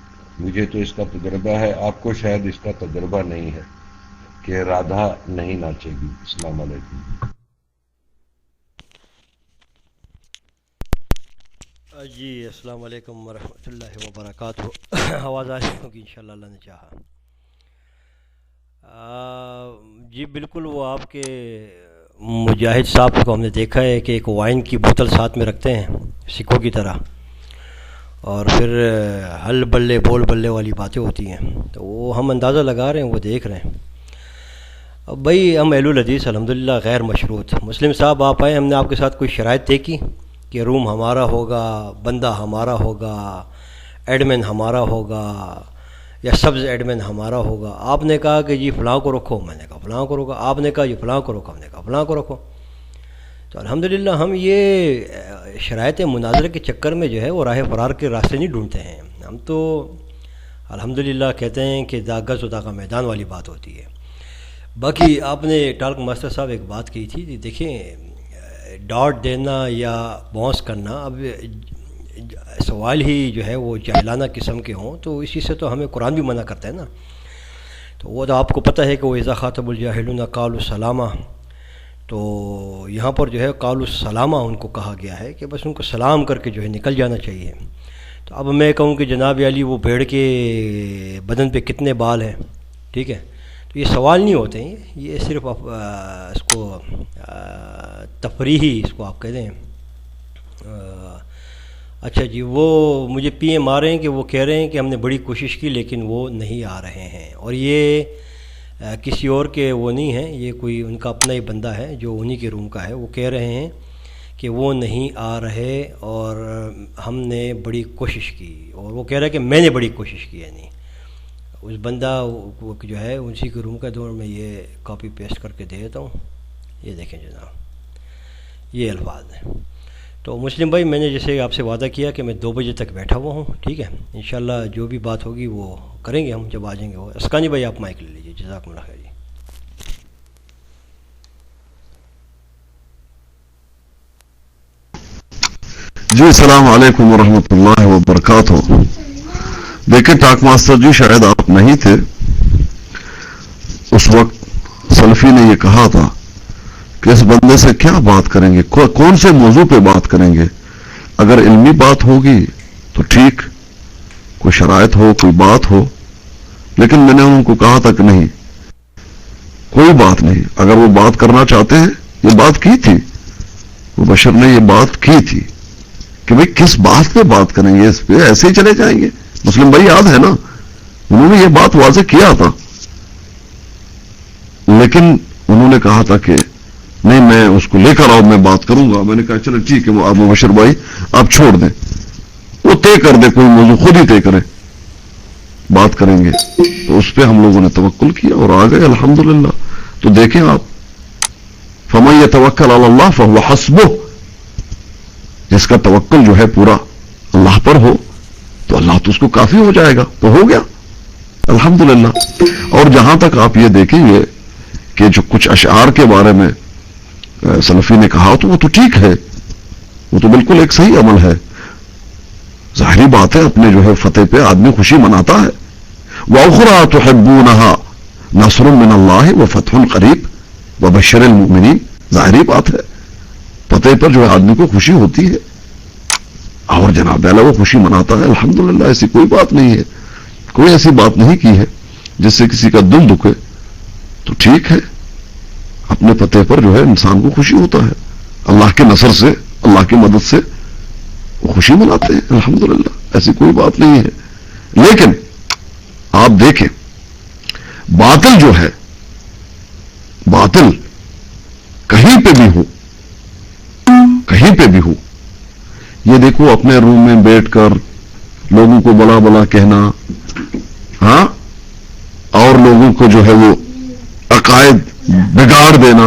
मुझे तो इसका तजर्बा है, आपको शायद इसका तजर्बा नहीं है कि राधा नहीं नाचेगी। अस्सलाम वालेकुम। जी अस्सलाम वालेकुम वरहमतुल्लाहि वबरकातुहू। आवाज़ आ रही होगी इंशाअल्लाह, अल्लाह ने चाहा। जी बिल्कुल, वो आपके मुजाहिद साहब को हमने देखा है कि एक वाइन की बोतल साथ में रखते हैं सिखों की तरह, और फिर हल बल्ले बोल बल्ले वाली बातें होती हैं, तो वो हम अंदाज़ा लगा रहे हैं, वो देख रहे हैं। अब भाई हम अहलुल हदीस अल्हम्दुलिल्लाह गैर मशरूत। मुस्लिम साहब आप आए, हमने आपके साथ कोई शराइत तय की कि रूम हमारा होगा, बंदा हमारा होगा, एडमिन हमारा होगा, या सब्ज़ एडमिन हमारा होगा। आपने कहा कि जी फ़लाँ को रखो, मैंने कहा फ़लाँ को रखो, आपने कहा जी फ़लाँ को रखो, हमने कहा फ़लाँ को रखो। तो अल्हम्दुलिल्लाह हम ये शराइत मुनाज़रे के चक्कर में जो है वो राह फ़रार के रास्ते नहीं ढूंढते हैं। हम तो अल्हम्दुलिल्लाह कहते हैं कि दागस उदा का मैदान वाली बात होती है। बाकी आपने टाल्क मास्टर साहब एक बात की थी, देखें डॉट देना या बॉन्स करना, अब सवाल ही जो है वो जाहिलाना किस्म के हों तो इसी से तो हमें कुरान भी मना करता है ना। तो वो तो आपको पता है कि वो इज़ा ख़ातबुल जाहिलूना क़ालू सलामा, तो यहाँ पर जो है क़ालू सलामा उनको कहा गया है कि बस उनको सलाम करके जो है निकल जाना चाहिए। तो अब मैं कहूँ कि जनाब अली वो भेड़ के बदन पे कितने बाल हैं, ठीक है, तो ये सवाल नहीं होते हैं, ये सिर्फ आप इसको तफरीही इसको आप कह दें। अच्छा जी, वो मुझे PM आ रहे हैं कि वो कह रहे हैं कि हमने बड़ी कोशिश की लेकिन वो नहीं आ रहे हैं, और ये किसी और के वो नहीं हैं, ये कोई उनका अपना ही बंदा है जो उन्हीं के रूम का है। वो कह रहे हैं कि वो नहीं आ रहे और हमने बड़ी कोशिश की, और वो कह रहा है कि मैंने बड़ी कोशिश की, यानी उस बंदा वो जो है उसी के रूम का दौर में ये कॉपी पेस्ट करके दे देता हूँ। ये देखें जनाब, ये अल्फाज हैं। तो मुस्लिम भाई, मैंने जैसे आपसे वादा किया कि मैं 2 बजे तक बैठा हुआ हूँ, ठीक है, इंशाल्लाह जो भी बात होगी वो करेंगे हम जब आ जाएंगे। वो अस्कानी भाई आप माइक ले लीजिए, जज़ाकुमुल्लाह खैर। जी अस्सलाम वालेकुम वरहमतुल्लाहि वबरकातुहू। देखिए टाक मास्टर जी, शायद आप नहीं थे उस वक्त, सल्फी ने ये कहा था कि इस बंदे से क्या बात करेंगे, कौन से मौजू पे बात करेंगे। अगर इल्मी बात होगी तो ठीक, कोई शरायत हो, कोई बात हो, लेकिन मैंने उनको कहा था कि नहीं, कोई बात नहीं। अगर वो बात करना चाहते हैं, ये बात की थी, वो बशर ने ये बात की थी कि भाई किस बात पे बात करेंगे, इस पे ऐसे ही चले जाएंगे। मुस्लिम भाई याद है ना, उन्होंने ये बात वाज़ेह किया था, लेकिन उन्होंने कहा था कि नहीं, मैं उसको लेकर आओ, मैं बात करूंगा। मैंने कहा चलो ठीक है, वो आप मुबशर भाई आप छोड़ दें, वो तय कर दे, कोई मौजू खुद ही तय करे, बात करेंगे। तो उस पर हम लोगों ने तवक्कुल किया और आ गए अल्हम्दुलिल्लाह। तो देखें आप, फमन यतवक्कल अल्लाह फहुव हस्बुह, जिसका तवक्कुल जो है पूरा अल्लाह पर हो तो अल्लाह तो उसको काफी हो जाएगा। तो हो गया अल्हम्दुलिल्लाह। और जहां तक आप ये देखेंगे कि जो कुछ अशआर के बारे में सलफी ने कहा, तो वो तो ठीक है, वो तो बिल्कुल एक सही अमल है। जाहिरी बात है, अपने जो है फतेह पे आदमी खुशी मनाता है। व उखरा तुहिब्बूनहा नस्रुम मिनल्लाहि व फतहुन करीब व बश्शिरिल मुमिनीन, जाहिरी बात है, फतेह पर जो है आदमी को खुशी होती है और जनाब अल्लाह वो खुशी मनाता है। अल्हम्दुलिल्लाह, ऐसी कोई बात नहीं है, कोई ऐसी बात नहीं की है जिससे किसी का दिल दुखे। तो ठीक है, अपने फतेह पर जो है इंसान को खुशी होता है, अल्लाह के नसर से, अल्लाह की मदद से वो खुशी मनाते हैं। अल्हम्दुलिल्लाह, ऐसी कोई बात नहीं है। लेकिन आप देखें, बातिल जो है, बातिल कहीं पे भी हो, कहीं पे भी हो, ये देखो अपने रूम में बैठकर लोगों को बला बला कहना, हाँ, और लोगों को जो है वो अकायद बिगाड़ देना,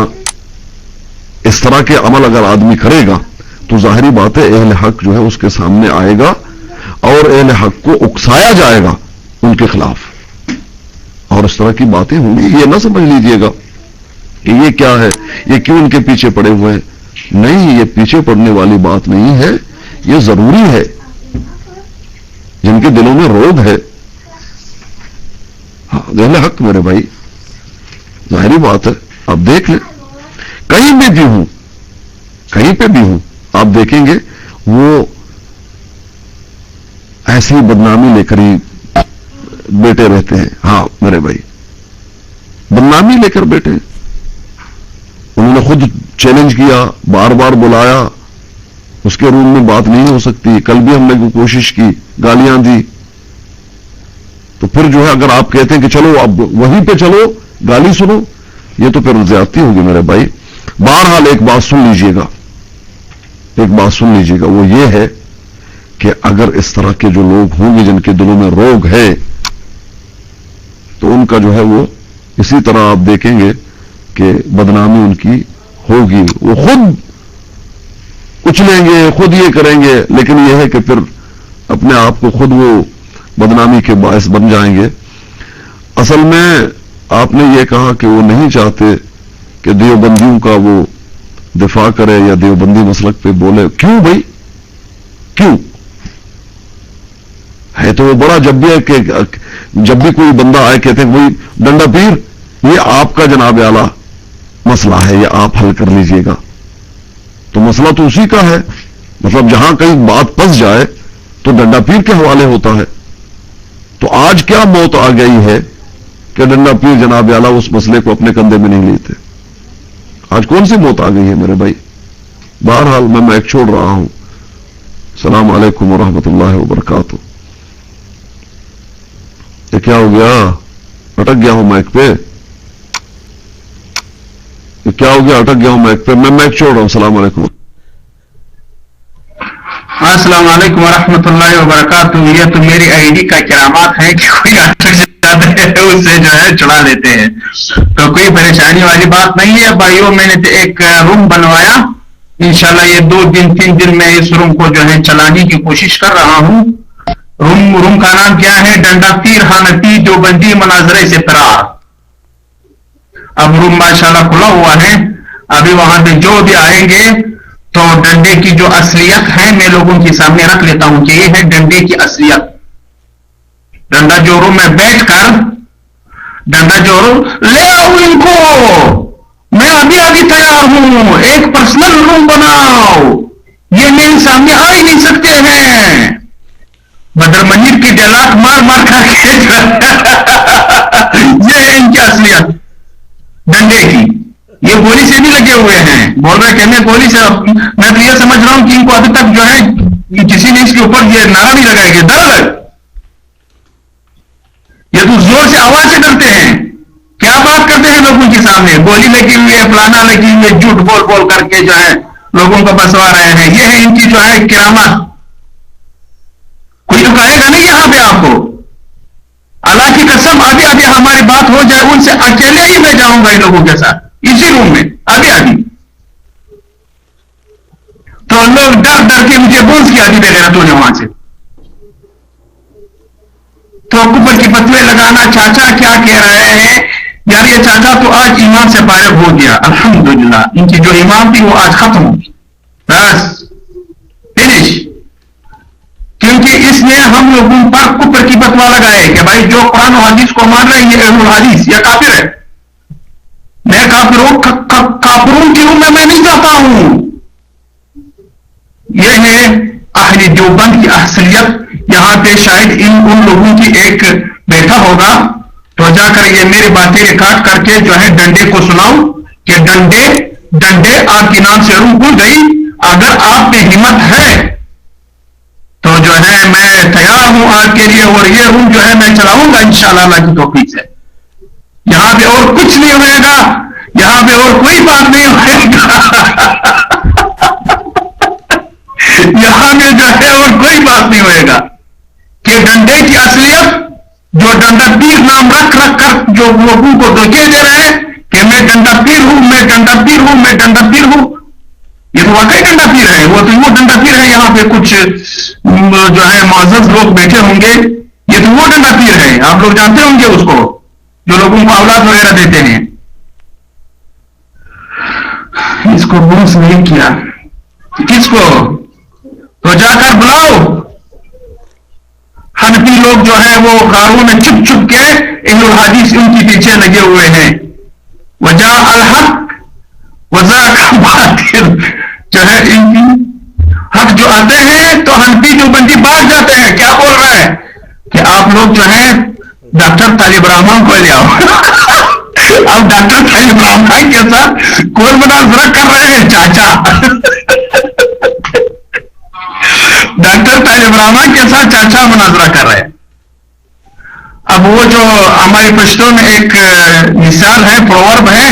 इस तरह के अमल अगर आदमी करेगा तो जाहिरी बात है अहले हक जो है उसके सामने आएगा और अहले हक को उकसाया जाएगा उनके खिलाफ, और इस तरह की बातें होंगी। ये ना समझ लीजिएगा कि ये क्या है, ये क्यों इनके पीछे पड़े हुए हैं। नहीं, ये पीछे पड़ने वाली बात नहीं है, ये जरूरी है। जिनके दिलों में रोग है, हाँ अहले हक मेरे भाई, जाहिरी बात है, आप देख लें, कहीं पे भी हूं, कहीं पे भी हूं, आप देखेंगे वो ऐसी बदनामी लेकर ही बैठे रहते हैं। हाँ मेरे भाई, बदनामी लेकर बैठे। उन्होंने खुद चैलेंज किया, बार बार बुलाया, उसके रूम में बात नहीं हो सकती। कल भी हमने कोशिश की, गालियां दी। तो फिर जो है अगर आप कहते हैं कि चलो अब वहीं पे चलो, गाली सुनो, ये तो फिर ज्यादती होगी मेरे भाई। बहरहाल एक बात सुन लीजिएगा, एक बात सुन लीजिएगा, वो ये है कि अगर इस तरह के जो लोग होंगे जिनके दिलों में रोग है, तो उनका जो है वो इसी तरह आप देखेंगे कि बदनामी उनकी होगी। वो खुद उछलेंगे, खुद ये करेंगे, लेकिन यह है कि फिर अपने आप को खुद वो बदनामी के बायस बन जाएंगे। असल में आपने ये कहा कि वो नहीं चाहते कि देवबंदियों का वो दिफा करे या देवबंदी मसलक पे बोले। क्यों भाई, क्यों है? तो वो बड़ा जब भी कोई बंदा आए कहते हैं भाई डंडा पीर, ये आपका जनाब आला मसला है, ये आप हल कर लीजिएगा। तो मसला तो उसी का है, मतलब जहां कहीं बात फंस जाए तो डंडा पीर के हवाले होता है। तो आज क्या मौत आ गई है कि डंडा पीर जनाब आला उस मसले को अपने कंधे में नहीं लेते। आज कौन सी मौत आ गई है मेरे भाई? बहरहाल मैं माइक छोड़ रहा हूं। अस्सलाम वालेकुम रहमतुल्लाहि व बरकातहू। ये क्या हो गया? अटक गया हूं माइक पे। ये क्या हो गया? अटक गया हूं माइक पे। मैं माइक छोड़ रहा हूं। अस्सलाम वालेकुम। अस्सलाम वालेकुम रहमतुल्लाहि व बरकातहू। ये तो मेरी आईडी का करामात है कि कोई अटक जाता है उससे जो है चुरा लेते हैं, तो कोई परेशानी वाली बात नहीं है भाइयों। मैंने तो एक रूम बनवाया, इंशाल्लाह ये 2 दिन 3 दिन में इस रूम को जो है चलाने की कोशिश कर रहा हूं। रूम का नाम क्या है? डंडा पीर हानफी देवबंदी मनाजरे से फरार। अब रूम माशाल्लाह खुला हुआ है। अभी वहां पे जो भी आएंगे तो डंडे की जो असलियत है मैं लोगों के सामने रख लेता हूं कि ये है डंडे की असलियत। डंडा जोरू में बैठकर डंडा जोरू ले आओ इनको, मैं अभी अभी तैयार हूं, एक पर्सनल रूम बनाओ, ये मेरे सामने आ ही नहीं सकते हैं। बदर मनीर की डेलाक मार मार करके ये है इनकी असलियत डंडे की। ये गोली से नहीं लगे हुए हैं, बोल रहे कि मैं गोली से, मैं तो ये समझ रहा हूं कि इनको अभी तक जो है किसी ने इसके ऊपर ये नारा नहीं लगाया कि डर, ये तो जोर से आवाज से डरते हैं। क्या बात करते हैं लोगों के सामने? गोली लगी हुई है, फलाना लगी हुई है, झूठ बोल बोल करके जो है लोगों को बसवा रहे हैं। ये है इनकी जो है किरामत। कोई तो कहेगा नहीं यहां पे आपको, अल्लाह की कसम अभी अभी हमारी बात हो जाए, उनसे अकेले ही मैं जाऊंगा इन लोगों के साथ इसी रूम में अभी अभी। तो लोग डर डर के मुझे बोल किया अभी वगैरह तो वहां से तो कुफर की फतवे लगाना। चाचा क्या कह रहे हैं यार? ये चाचा तो आज ईमान से फारिग हो गया, अल्हम्दुलिल्लाह। इनकी जो ईमान थी वो आज खत्म हो गई, बस फिनिश। क्योंकि इसने हम लोगों पर कुफर की फतवा लगाए कि भाई जो कुरान और हदीस को मान रहे हैं ये अहलुल हदीस, ये काफिर है। मैं काफिरों की रूम में मैं नहीं जाता हूं। ये है अहले देवबंद की असलियत। यहां पे शायद उन लोगों की एक बैठा होगा, तो जाकर ये मेरी बातें रिकॉर्ड करके जो है डंडे को सुनाऊं कि डंडे आपके नाम से रूम खुल गई। अगर आप में हिम्मत है तो जो है मैं तैयार हूं आपके लिए, और ये रूम जो है मैं चलाऊंगा इंशाअल्लाह अल्लाह की तौफीक से। यहां पे और कुछ नहीं होएगा, यहां पे और कोई बात नहीं होएगा यहां में जो है और कोई बात नहीं होएगा कि डंडे की असलियत जो डंडा पीर नाम रख कर जो लोगों को धोखे दे रहे हैं कि मैं डंडा पीर हूं, मैं डंडा पीर हूं, मैं डंडा पीर हूं, तो वाकई डंडा पीर है, वो डंडा पीर है। यहाँ पे कुछ जो है मुअज़्ज़ज़ लोग बैठे होंगे, ये तो वो डंडा पीर है, आप लोग जानते होंगे उसको, जो लोगों को औलाद वगैरह देते हैं। इसको बुरुस नहीं किया, किसको? तो जाकर बुलाओ। हनफी लोग जो है वो गारों में चुप चुप के अहलुल हदीस उनके पीछे लगे हुए हैं। वजा अल हक वजा का बातिल, जो है इनकी हक जो आते हैं तो हनफी जो बंदी भाग जाते हैं। क्या बोल रहा है कि आप लोग जो है डॉक्टर तालिब रहमान को ले आओ। अब डॉक्टर तालिब रहमान के साथ कोई मुनाजरा कर रहे हैं चाचा। डॉक्टर तालिब रहमान के साथ चाचा मुनाजरा कर रहे हैं। अब वो जो हमारे पश्तो में एक मिसाल है, प्रोवर्ब है,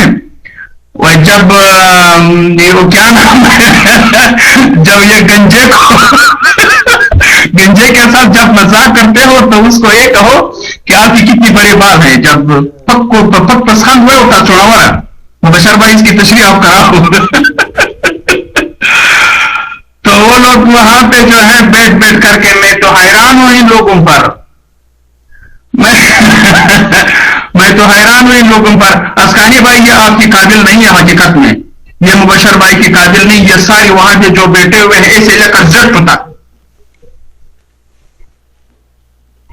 वह जब ये वो क्या नाम है, जब ये गंजे के साथ जब मजाक करते हो तो उसको ये कहो कि आपकी कितनी बड़ी बात है। जब पक पसंद हुए होता चुनावर, बशर भाई इसकी तशरीह आप कराओ। तो वो लोग वहां पे जो है बैठ बैठ करके, मैं तो हैरान हूं इन लोगों पर, मैं तो हैरान हूं इन लोगों पर। अस्कानी भाई ये आपकी काबिल नहीं है, हकीकत में ये मुबशर भाई की काबिल नहीं, ये सारे वहां पे जो बैठे हुए हैं ऐसे लेकर जट होता।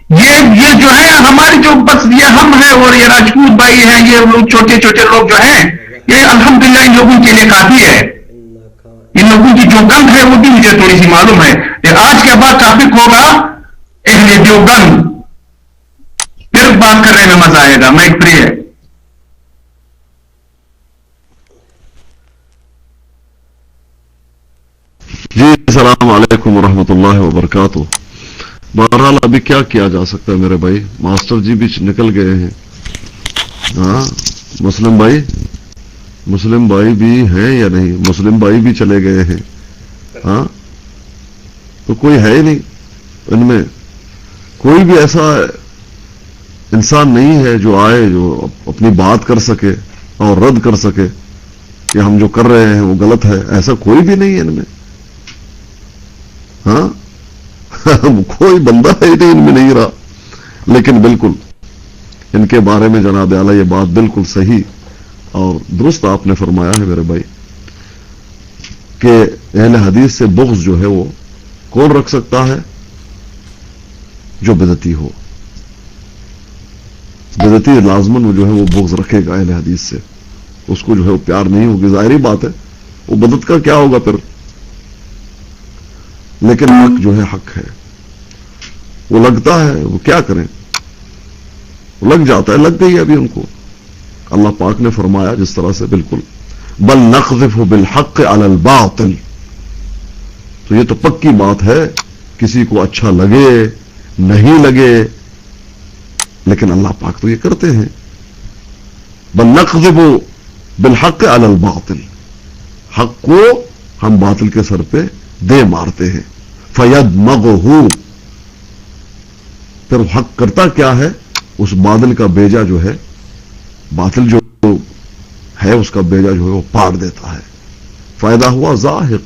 ये जो है हमारी जो बस ये हम है और ये राजपूत भाई हैं, ये लोग छोटे छोटे लोग जो हैं, ये अल्हम्दुलिल्लाह इन लोगों के लिए काफी है। इन लोगों की जो गंध है वो भी मुझे थोड़ी सी मालूम है। आज के बाद टॉपिक होगा अहले देवबंद, फिर बात करने में मजा आएगा। माइक फ्री है। जी अस्सलाम वालेकुम रहमतुल्लाहि व बरकातुहू। बहरहाल अभी क्या किया जा सकता है मेरे भाई, मास्टर जी भी निकल गए हैं। हाँ मुस्लिम भाई भी हैं या नहीं? मुस्लिम भाई भी चले गए हैं। हाँ तो कोई है ही नहीं इनमें, कोई भी ऐसा इंसान नहीं है जो आए, जो अपनी बात कर सके और रद्द कर सके कि हम जो कर रहे हैं वो गलत है। ऐसा कोई भी नहीं है इनमें। हाँ कोई बंदा है नहीं इनमें नहीं रहा। लेकिन बिल्कुल इनके बारे में जनाब आला ये बात बिल्कुल सही और दुरुस्त आपने फरमाया है मेरे भाई कि अहले हदीस से बुग़्ज़ जो है वो कौन रख सकता है? जो बिदती हो। बिदती लाजमन वो जो है वो बुग़्ज़ रखेगा अहले हदीस से, उसको जो है वो प्यार नहीं होगी। जाहिर बात है, वो बिदत का क्या होगा फिर। लेकिन हक जो है हक है, वो लगता है, वो क्या करें, वो लग जाता है, लग गई अभी उनको। अल्लाह पाक ने फरमाया जिस तरह से, बिल्कुल बल नक़ज़िफ़ु बिल हक़्क़ि अलल बातिल। तो ये तो पक्की बात है, किसी को अच्छा लगे नहीं लगे, लेकिन अल्लाह पाक तो ये करते हैं। बल नक़ज़िफ़ु बिल हक़्क़ि अलल बातिल, हक को हम बातिल के सर पे दे मारते हैं। फयदमग़ुहु, फिर हक करता क्या है? उस बादल का बेजा जो है, बातिल जो है उसका बेजा जो है वो पाड़ देता है। फायदा हुआ ज़ाहिक,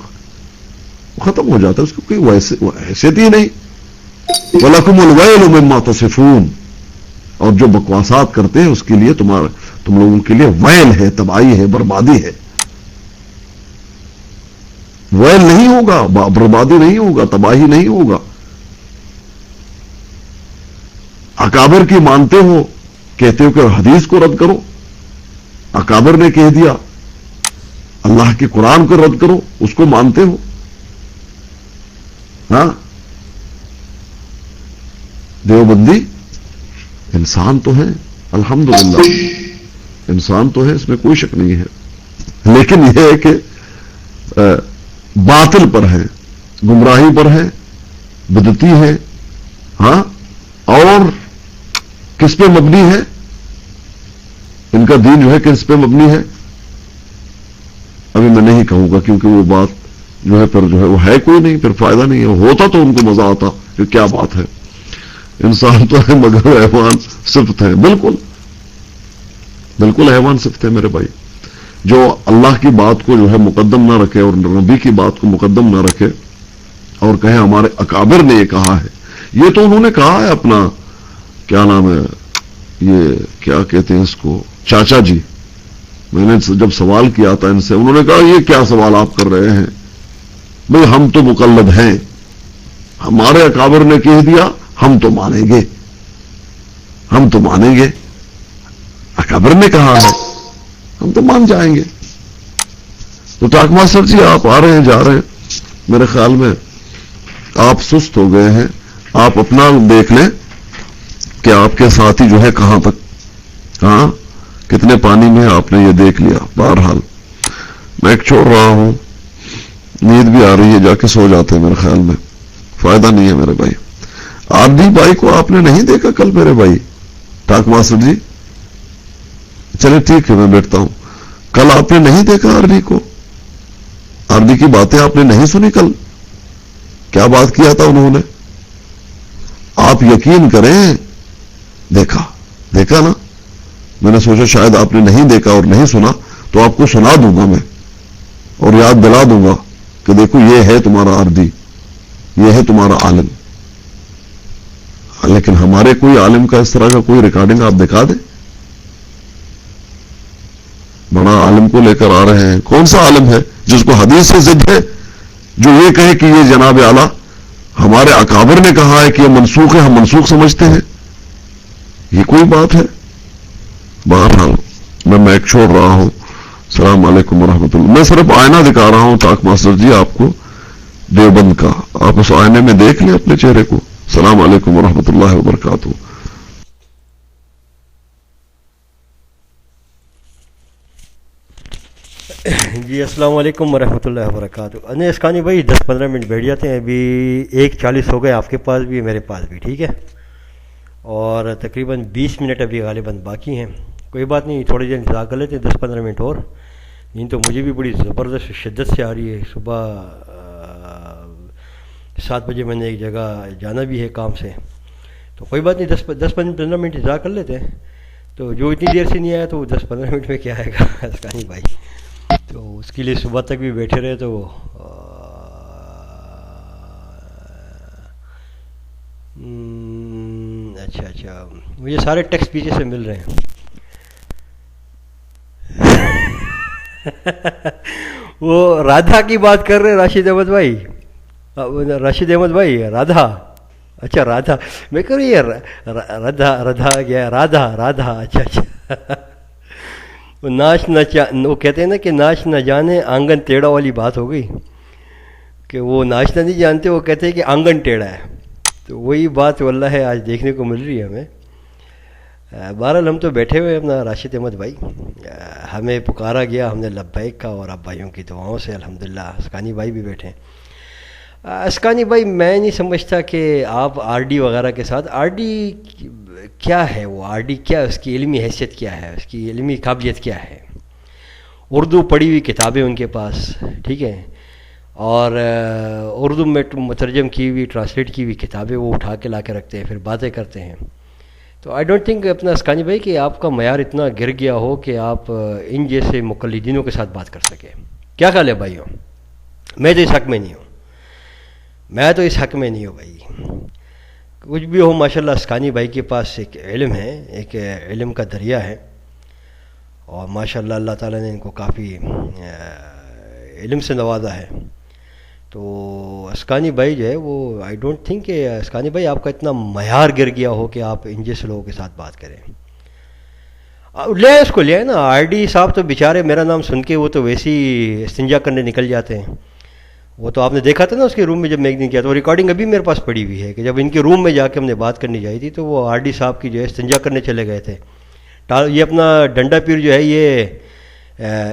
खत्म हो जाता है, उसकी कोई हैसियत ही नहीं। वलकुमुल वैलु मिम्मा तसिफून, और जो बकवासात करते हैं उसके लिए तुम लोगों के लिए वैल है, तबाही है, बर्बादी है। वैल नहीं होगा, बर्बादी नहीं होगा, तबाही नहीं होगा। अकाबिर की मानते हो, कहते हो कि हदीस को रद्द करो, अकाबिर ने कह दिया, अल्लाह के कुरान को रद्द करो, उसको मानते हो। हाँ देवबंदी इंसान तो है, अल्हम्दुलिल्लाह इंसान तो है, इसमें कोई शक नहीं है। लेकिन यह है कि बातिल पर है, गुमराही पर है, बिदती है। हाँ और किस पे मबनी है इनका दीन, जो है किस पे मबनी है अभी मैं नहीं कहूंगा, क्योंकि वो बात जो है फिर जो है वो है कोई नहीं, फिर फायदा नहीं है। होता तो उनको मजा आता कि क्या बात है, इंसान तो है मगर हैवान सिफ्त है। बिल्कुल बिल्कुल हैवान सिफ्त है मेरे भाई। जो अल्लाह की बात को जो है मुकद्दम ना रखे और नबी की बात को मुकद्दम ना रखे और कहे हमारे अकाबिर ने ये कहा है। ये तो उन्होंने कहा है अपना, क्या नाम है, ये क्या कहते हैं इसको, चाचा जी। मैंने जब सवाल किया था इनसे, उन्होंने कहा ये क्या सवाल आप कर रहे हैं भाई, हम तो मुकल्लद हैं, हमारे अकाबिर ने कह दिया हम तो मानेंगे, हम तो मानेंगे, अकाबिर ने कहा है हम तो मान जाएंगे। तो टाक मास्टर जी आप आ रहे हैं जा रहे हैं, मेरे ख्याल में आप सुस्त हो गए हैं। आप अपना देख लें कि आपके साथी जो है कहां तक, हाँ कितने पानी में, आपने ये देख लिया। बहरहाल मैं एक छोड़ रहा हूं, नींद भी आ रही है, जाके सो जाते हैं, मेरे ख्याल में फायदा नहीं है मेरे भाई। आरडी भाई को आपने नहीं देखा कल मेरे भाई टाक मास्टर जी? चले ठीक है, मैं बैठता हूं। कल आपने नहीं देखा आरडी को? आरडी की बातें आपने नहीं सुनी कल? क्या बात किया था उन्होंने? आप यकीन करें, देखा, देखा ना। मैंने सोचा शायद आपने नहीं देखा और नहीं सुना, तो आपको सुना दूंगा मैं और याद दिला दूंगा कि देखो ये है तुम्हारा आरडी, ये है तुम्हारा आलिम। लेकिन हमारे कोई आलिम का इस तरह का कोई रिकॉर्डिंग आप दिखा दें? बड़ा आलिम को लेकर आ रहे हैं। कौन सा आलिम है जिसको हदीस से जिद है, जो ये कहे कि ये जनाब आला हमारे अकाबिर ने कहा है कि ये मनसूख है, हम मनसूख समझते हैं? ये कोई बात है? बहरहाल मैं मैक छोड़ रहा हूं। अस्सलाम वालेकुम रहमतुल्लाह। मैं सिर्फ आईना दिखा रहा हूं टाक मास्टर जी आपको देवबंद का, आप उस आईने में देख लें अपने चेहरे को। अस्सलाम वालेकुम रहमतुल्लाहि व बरकातहू। जी अस्सलाम वालेकुम वरहमतुल्लाहि वबरकातुहू। नहीं अस्कानी भाई 10-15 मिनट बैठ जाते हैं, अभी 1:40 हो गए, आपके पास भी मेरे पास भी, ठीक है। और तकरीबन 20 मिनट अभी गालिबन बाकी हैं। कोई बात नहीं, थोड़ी देर इंतजार कर लेते हैं, 10-15 मिनट और। नींद तो मुझे भी बड़ी ज़बरदस्त शिद्दत से आ रही है। सुबह 7 बजे मैंने एक जगह जाना भी है काम से, तो कोई बात नहीं, 10-15 मिनट इंतजार कर लेते हैं। तो जो इतनी देर से नहीं आया तो 10-15 मिनट में क्या आएगा अस्कानी भाई, तो उसके लिए सुबह तक भी बैठे रहे तो अच्छा, मुझे सारे टेक्स्ट पीछे से मिल रहे हैं। वो राधा की बात कर रहे हैं राशिद अहमद भाई, राशिद अहमद भाई, राधा, अच्छा राधा, मैं कह रही है राधा क्या, राधा, अच्छा वो नाच न वो कहते हैं ना कि नाच न जाने आंगन टेढ़ा वाली बात हो गई, कि वो नाचना नहीं जानते, वो कहते हैं कि आंगन टेढ़ा है। तो वही बात वल्लाह है आज देखने को मिल रही है हमें। बहरहाल हम तो बैठे हुए अपना राशिद अहमद भाई, हमें पुकारा गया, हमने लब्बैक का, और आप भाइयों की दुआओं से अल्हम्दुलिल्लाह अस्कानी भाई भी बैठे हैं। अस्कानी भाई मैं नहीं समझता कि आप आरडी वगैरह के साथ, आरडी क्या है, वो आरडी क्या, उसकी इल्मी हैसियत क्या है, उसकी इल्मी काबिलियत क्या है। उर्दू पढ़ी हुई किताबें उनके पास, ठीक है, और उर्दू में मुतरजम की हुई, ट्रांसलेट की हुई किताबें वो उठा के ला के रखते हैं, फिर बातें करते हैं। तो आई डोंट थिंक अपना अस्कानी भाई कि आपका मयार इतना गिर गया हो कि आप इन जैसे मुक़ल्लिदीनों के साथ बात कर सकें। क्या ख्याल है भाइयों? मैं तो इस हक़ में नहीं हूँ, मैं तो इस हक़ में नहीं हूँ भाई। कुछ भी हो, माशाल्लाह अस्कानी भाई के पास एक इल्म है, एक इल्म का दरिया है, और माशाल्लाह अल्लाह ताला ने इनको काफ़ी इल्म से नवाजा है। तो अस्कानी भाई जो है वो, आई डोंट थिंक कि अस्कानी भाई आपका इतना मयार गिर गया हो कि आप इन जैसे लोगों के साथ बात करें। ले आए उसको, ले आए ना। आरडी साहब तो बेचारे मेरा नाम सुन के वो तो वैसे ही इस्तिंजा करने निकल जाते हैं। वो तो आपने देखा था ना उसके रूम में जब मैं एक दिन किया, तो रिकॉर्डिंग अभी मेरे पास पड़ी हुई है कि जब इनके रूम में जाके हमने बात करनी चाहिए थी, तो वो आरडी साहब की जो है इस्तिंजा करने चले गए थे। ये अपना डंडा पीर जो है ये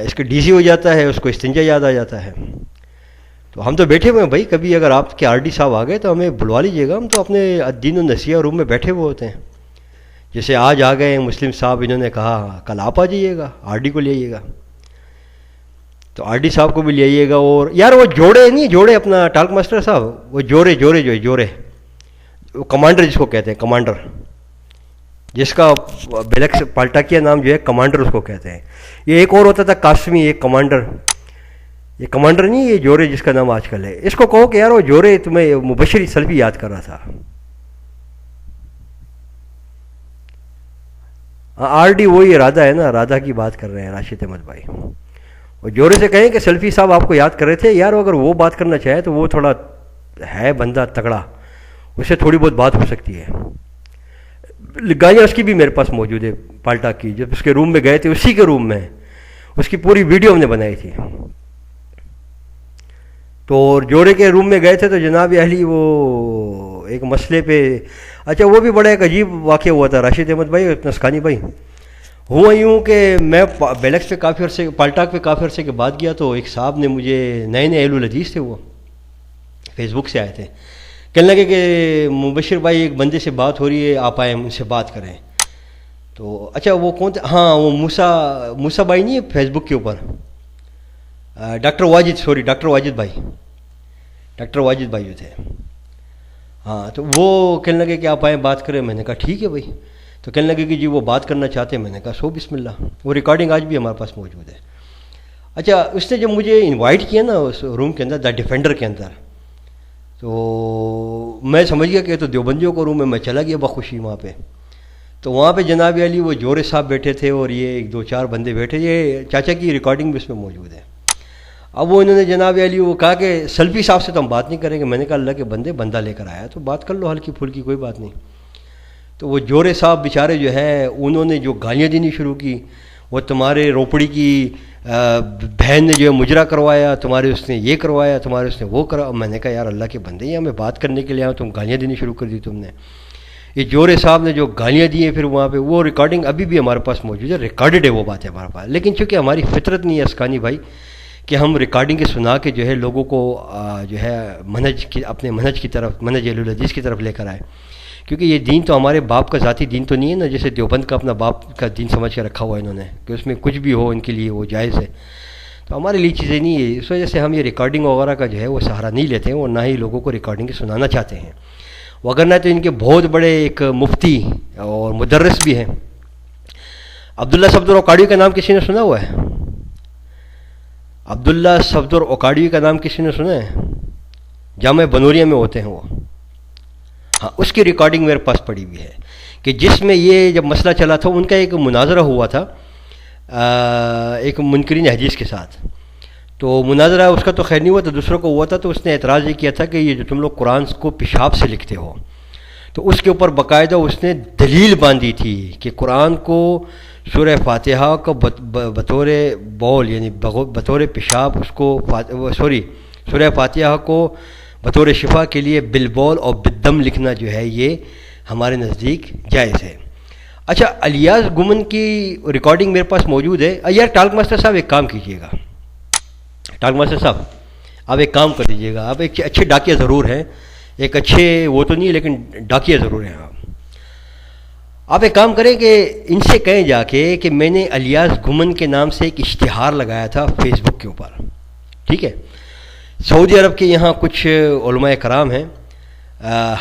इसके डीसी हो जाता है, उसको इस्तिंजा याद आ जाता है। तो हम तो बैठे हुए हैं भाई, कभी अगर आपके आरडी साहब आ गए तो हमें बुलवा लीजिएगा, हम तो अपने दीन और नसीहा रूम में बैठे हुए होते हैं। जैसे आज आ गए मुस्लिम साहब, इन्होंने कहा कल आप आ जाइएगा, आरडी को ले आइएगा, तो आरडी साहब को भी ले आइएगा। और यार वो जोड़े नहीं, जोड़े अपना टाल्क मास्टर साहब, वो जोड़े जो है जोड़े, वो कमांडर जिसको कहते हैं, कमांडर جس کا بیلکس پالٹاکیہ نام جو ہے کمانڈر اس کو کہتے ہیں. یہ ایک اور ہوتا تھا قاسمی، ایک کمانڈر. یہ کمانڈر نہیں، یہ جورے جس کا نام آج کل ہے. اس کو کہو کہ یار وہ جورے تمہیں مبشر سلفی یاد کر رہا تھا. آر ڈی وہی رادھا ہے نا، رادھا کی بات کر رہے ہیں راشد احمد بھائی. اور جورے سے کہیں کہ سلفی صاحب آپ کو یاد کر رہے تھے. یار اگر وہ بات کرنا چاہے تو وہ تھوڑا ہے بندہ تگڑا، اس سے تھوڑی بہت بات ہو سکتی ہے. گالیاں اس کی بھی میرے پاس موجود ہے پالٹا کی. جب اس کے روم میں گئے تھے، اسی کے روم میں اس کی پوری ویڈیو ہم نے بنائی تھی. تو جوڑے کے روم میں گئے تھے تو جناب اہلی وہ ایک مسئلے پہ، اچھا وہ بھی بڑا ایک عجیب واقعہ ہوا تھا راشد احمد بھائی اور نسکانی بھائی. ہوا یوں کہ میں بیلکس پہ کافی عرصے، پالٹاک پہ کافی عرصے کے بعد گیا تو ایک صاحب نے مجھے، نئے اہل الحدیث تھے، وہ فیس بک سے آئے تھے، کہنے لگے کہ مبشر بھائی ایک بندے سے بات ہو رہی ہے، آپ آئیں ان سے بات کریں. تو اچھا وہ کون تھے؟ ہاں وہ موسیٰ بھائی نہیں ہے فیس بک کے اوپر، ڈاکٹر واجد بھائی جو تھے. ہاں تو وہ کہنے لگے کہ آپ آئیں بات کریں. میں نے کہا ٹھیک ہے بھائی. تو کہنے لگے کہ جی وہ بات کرنا چاہتے ہیں. میں نے کہا سو بسم اللہ. وہ ریکارڈنگ آج بھی ہمارے پاس موجود ہے. اچھا اس نے جب مجھے انوائٹ کیا نا اس روم کے اندر، دا ڈیفینڈر کے اندر، تو میں سمجھ گیا کہ تو دیوبندیوں کو روم ہے. میں چلا گیا بخوشی وہاں پہ. تو وہاں پہ جناب علی وہ جورے صاحب بیٹھے تھے اور یہ ایک دو چار بندے بیٹھے. یہ چاچا کی ریکارڈنگ بھی اس میں موجود ہے. اب وہ انہوں نے جناب علی وہ کہا کہ سلفی صاحب سے تو ہم بات نہیں کریں گے. میں نے کہا اللہ کے بندہ لے کر آیا تو بات کر لو ہلکی پھلکی، کوئی بات نہیں. تو وہ جورے صاحب بیچارے جو ہے انہوں نے جو گالیاں دینی شروع کی، وہ تمہارے روپڑی کی بہن نے جو ہے مجرا کروایا، تمہارے اس نے یہ کروایا، تمہارے اس نے وہ کرا. میں نے کہا یار اللہ کے بندے ہیں، میں بات کرنے کے لیے آیا، تم گالیاں دینی شروع کر دی تم نے. یہ جورے صاحب نے جو گالیاں دی ہیں پھر وہاں پہ، وہ ریکارڈنگ ابھی بھی ہمارے پاس موجود ہے، ریکارڈڈ ہے وہ بات ہے ہمارے پاس. لیکن چونکہ ہماری فطرت نہیں ہے اسکانی بھائی کہ ہم ریکارڈنگ سنا کے جو ہے لوگوں کو جو ہے اپنے منہج کی طرف، منہج اہل الحدیث کی طرف لے کر آئے. کیونکہ یہ دین تو ہمارے باپ کا ذاتی دین تو نہیں ہے نا، جیسے دیوبند کا اپنا باپ کا دین سمجھ کے رکھا ہوا ہے انہوں نے کہ اس میں کچھ بھی ہو ان کے لیے وہ جائز ہے. تو ہمارے لیے چیزیں نہیں ہے. اس وجہ سے ہم یہ ریکارڈنگ وغیرہ کا جو ہے وہ سہارا نہیں لیتے ہیں اور نہ ہی لوگوں کو ریکارڈنگ سنانا چاہتے ہیں. وگرنہ تو ان کے بہت بڑے ایک مفتی اور مدرس بھی ہیں. عبداللہ صفدر اوکاڑی کا نام کسی نے سنا ہوا ہے؟ عبداللہ صفدر اوکاڑی کا نام کسی نے سنا ہے؟ جامعہ بنوریا میں ہوتے ہیں وہ. ہاں اس کی ریکارڈنگ میرے پاس پڑی ہوئی ہے کہ جس میں یہ جب مسئلہ چلا تھا ان کا ایک مناظرہ ہوا تھا ایک منکرین حدیث کے ساتھ. تو مناظرہ اس کا تو خیر نہیں ہوا، تو دوسروں کو ہوا تھا. تو اس نے اعتراض یہ کیا تھا کہ یہ جو تم لوگ قرآن کو پیشاب سے لکھتے ہو، تو اس کے اوپر باقاعدہ اس نے دلیل باندھی تھی کہ قرآن کو سورہ فاتحہ کو بطور بول یعنی بطور پیشاب، اس کو سورہ فاتحہ کو بطور شفا کے لیے بالبول اور بالدم لکھنا جو ہے یہ ہمارے نزدیک جائز ہے. اچھا الیاس گمن کی ریکارڈنگ میرے پاس موجود ہے. یار ٹالک ماسٹر صاحب ایک کام کیجیے گا، ٹالک ماسٹر صاحب آپ ایک کام کر دیجیے گا. آپ ایک اچھے ڈاکیہ ضرور ہیں، ایک اچھے وہ تو نہیں لیکن ڈاکیہ ضرور ہیں. آپ ایک کام کریں کہ ان سے کہیں جا کے کہ میں نے الیاس گمن کے نام سے ایک اشتہار لگایا تھا فیس بک کے اوپر، ٹھیک ہے. سعودی عرب کے یہاں کچھ علماء کرام ہیں،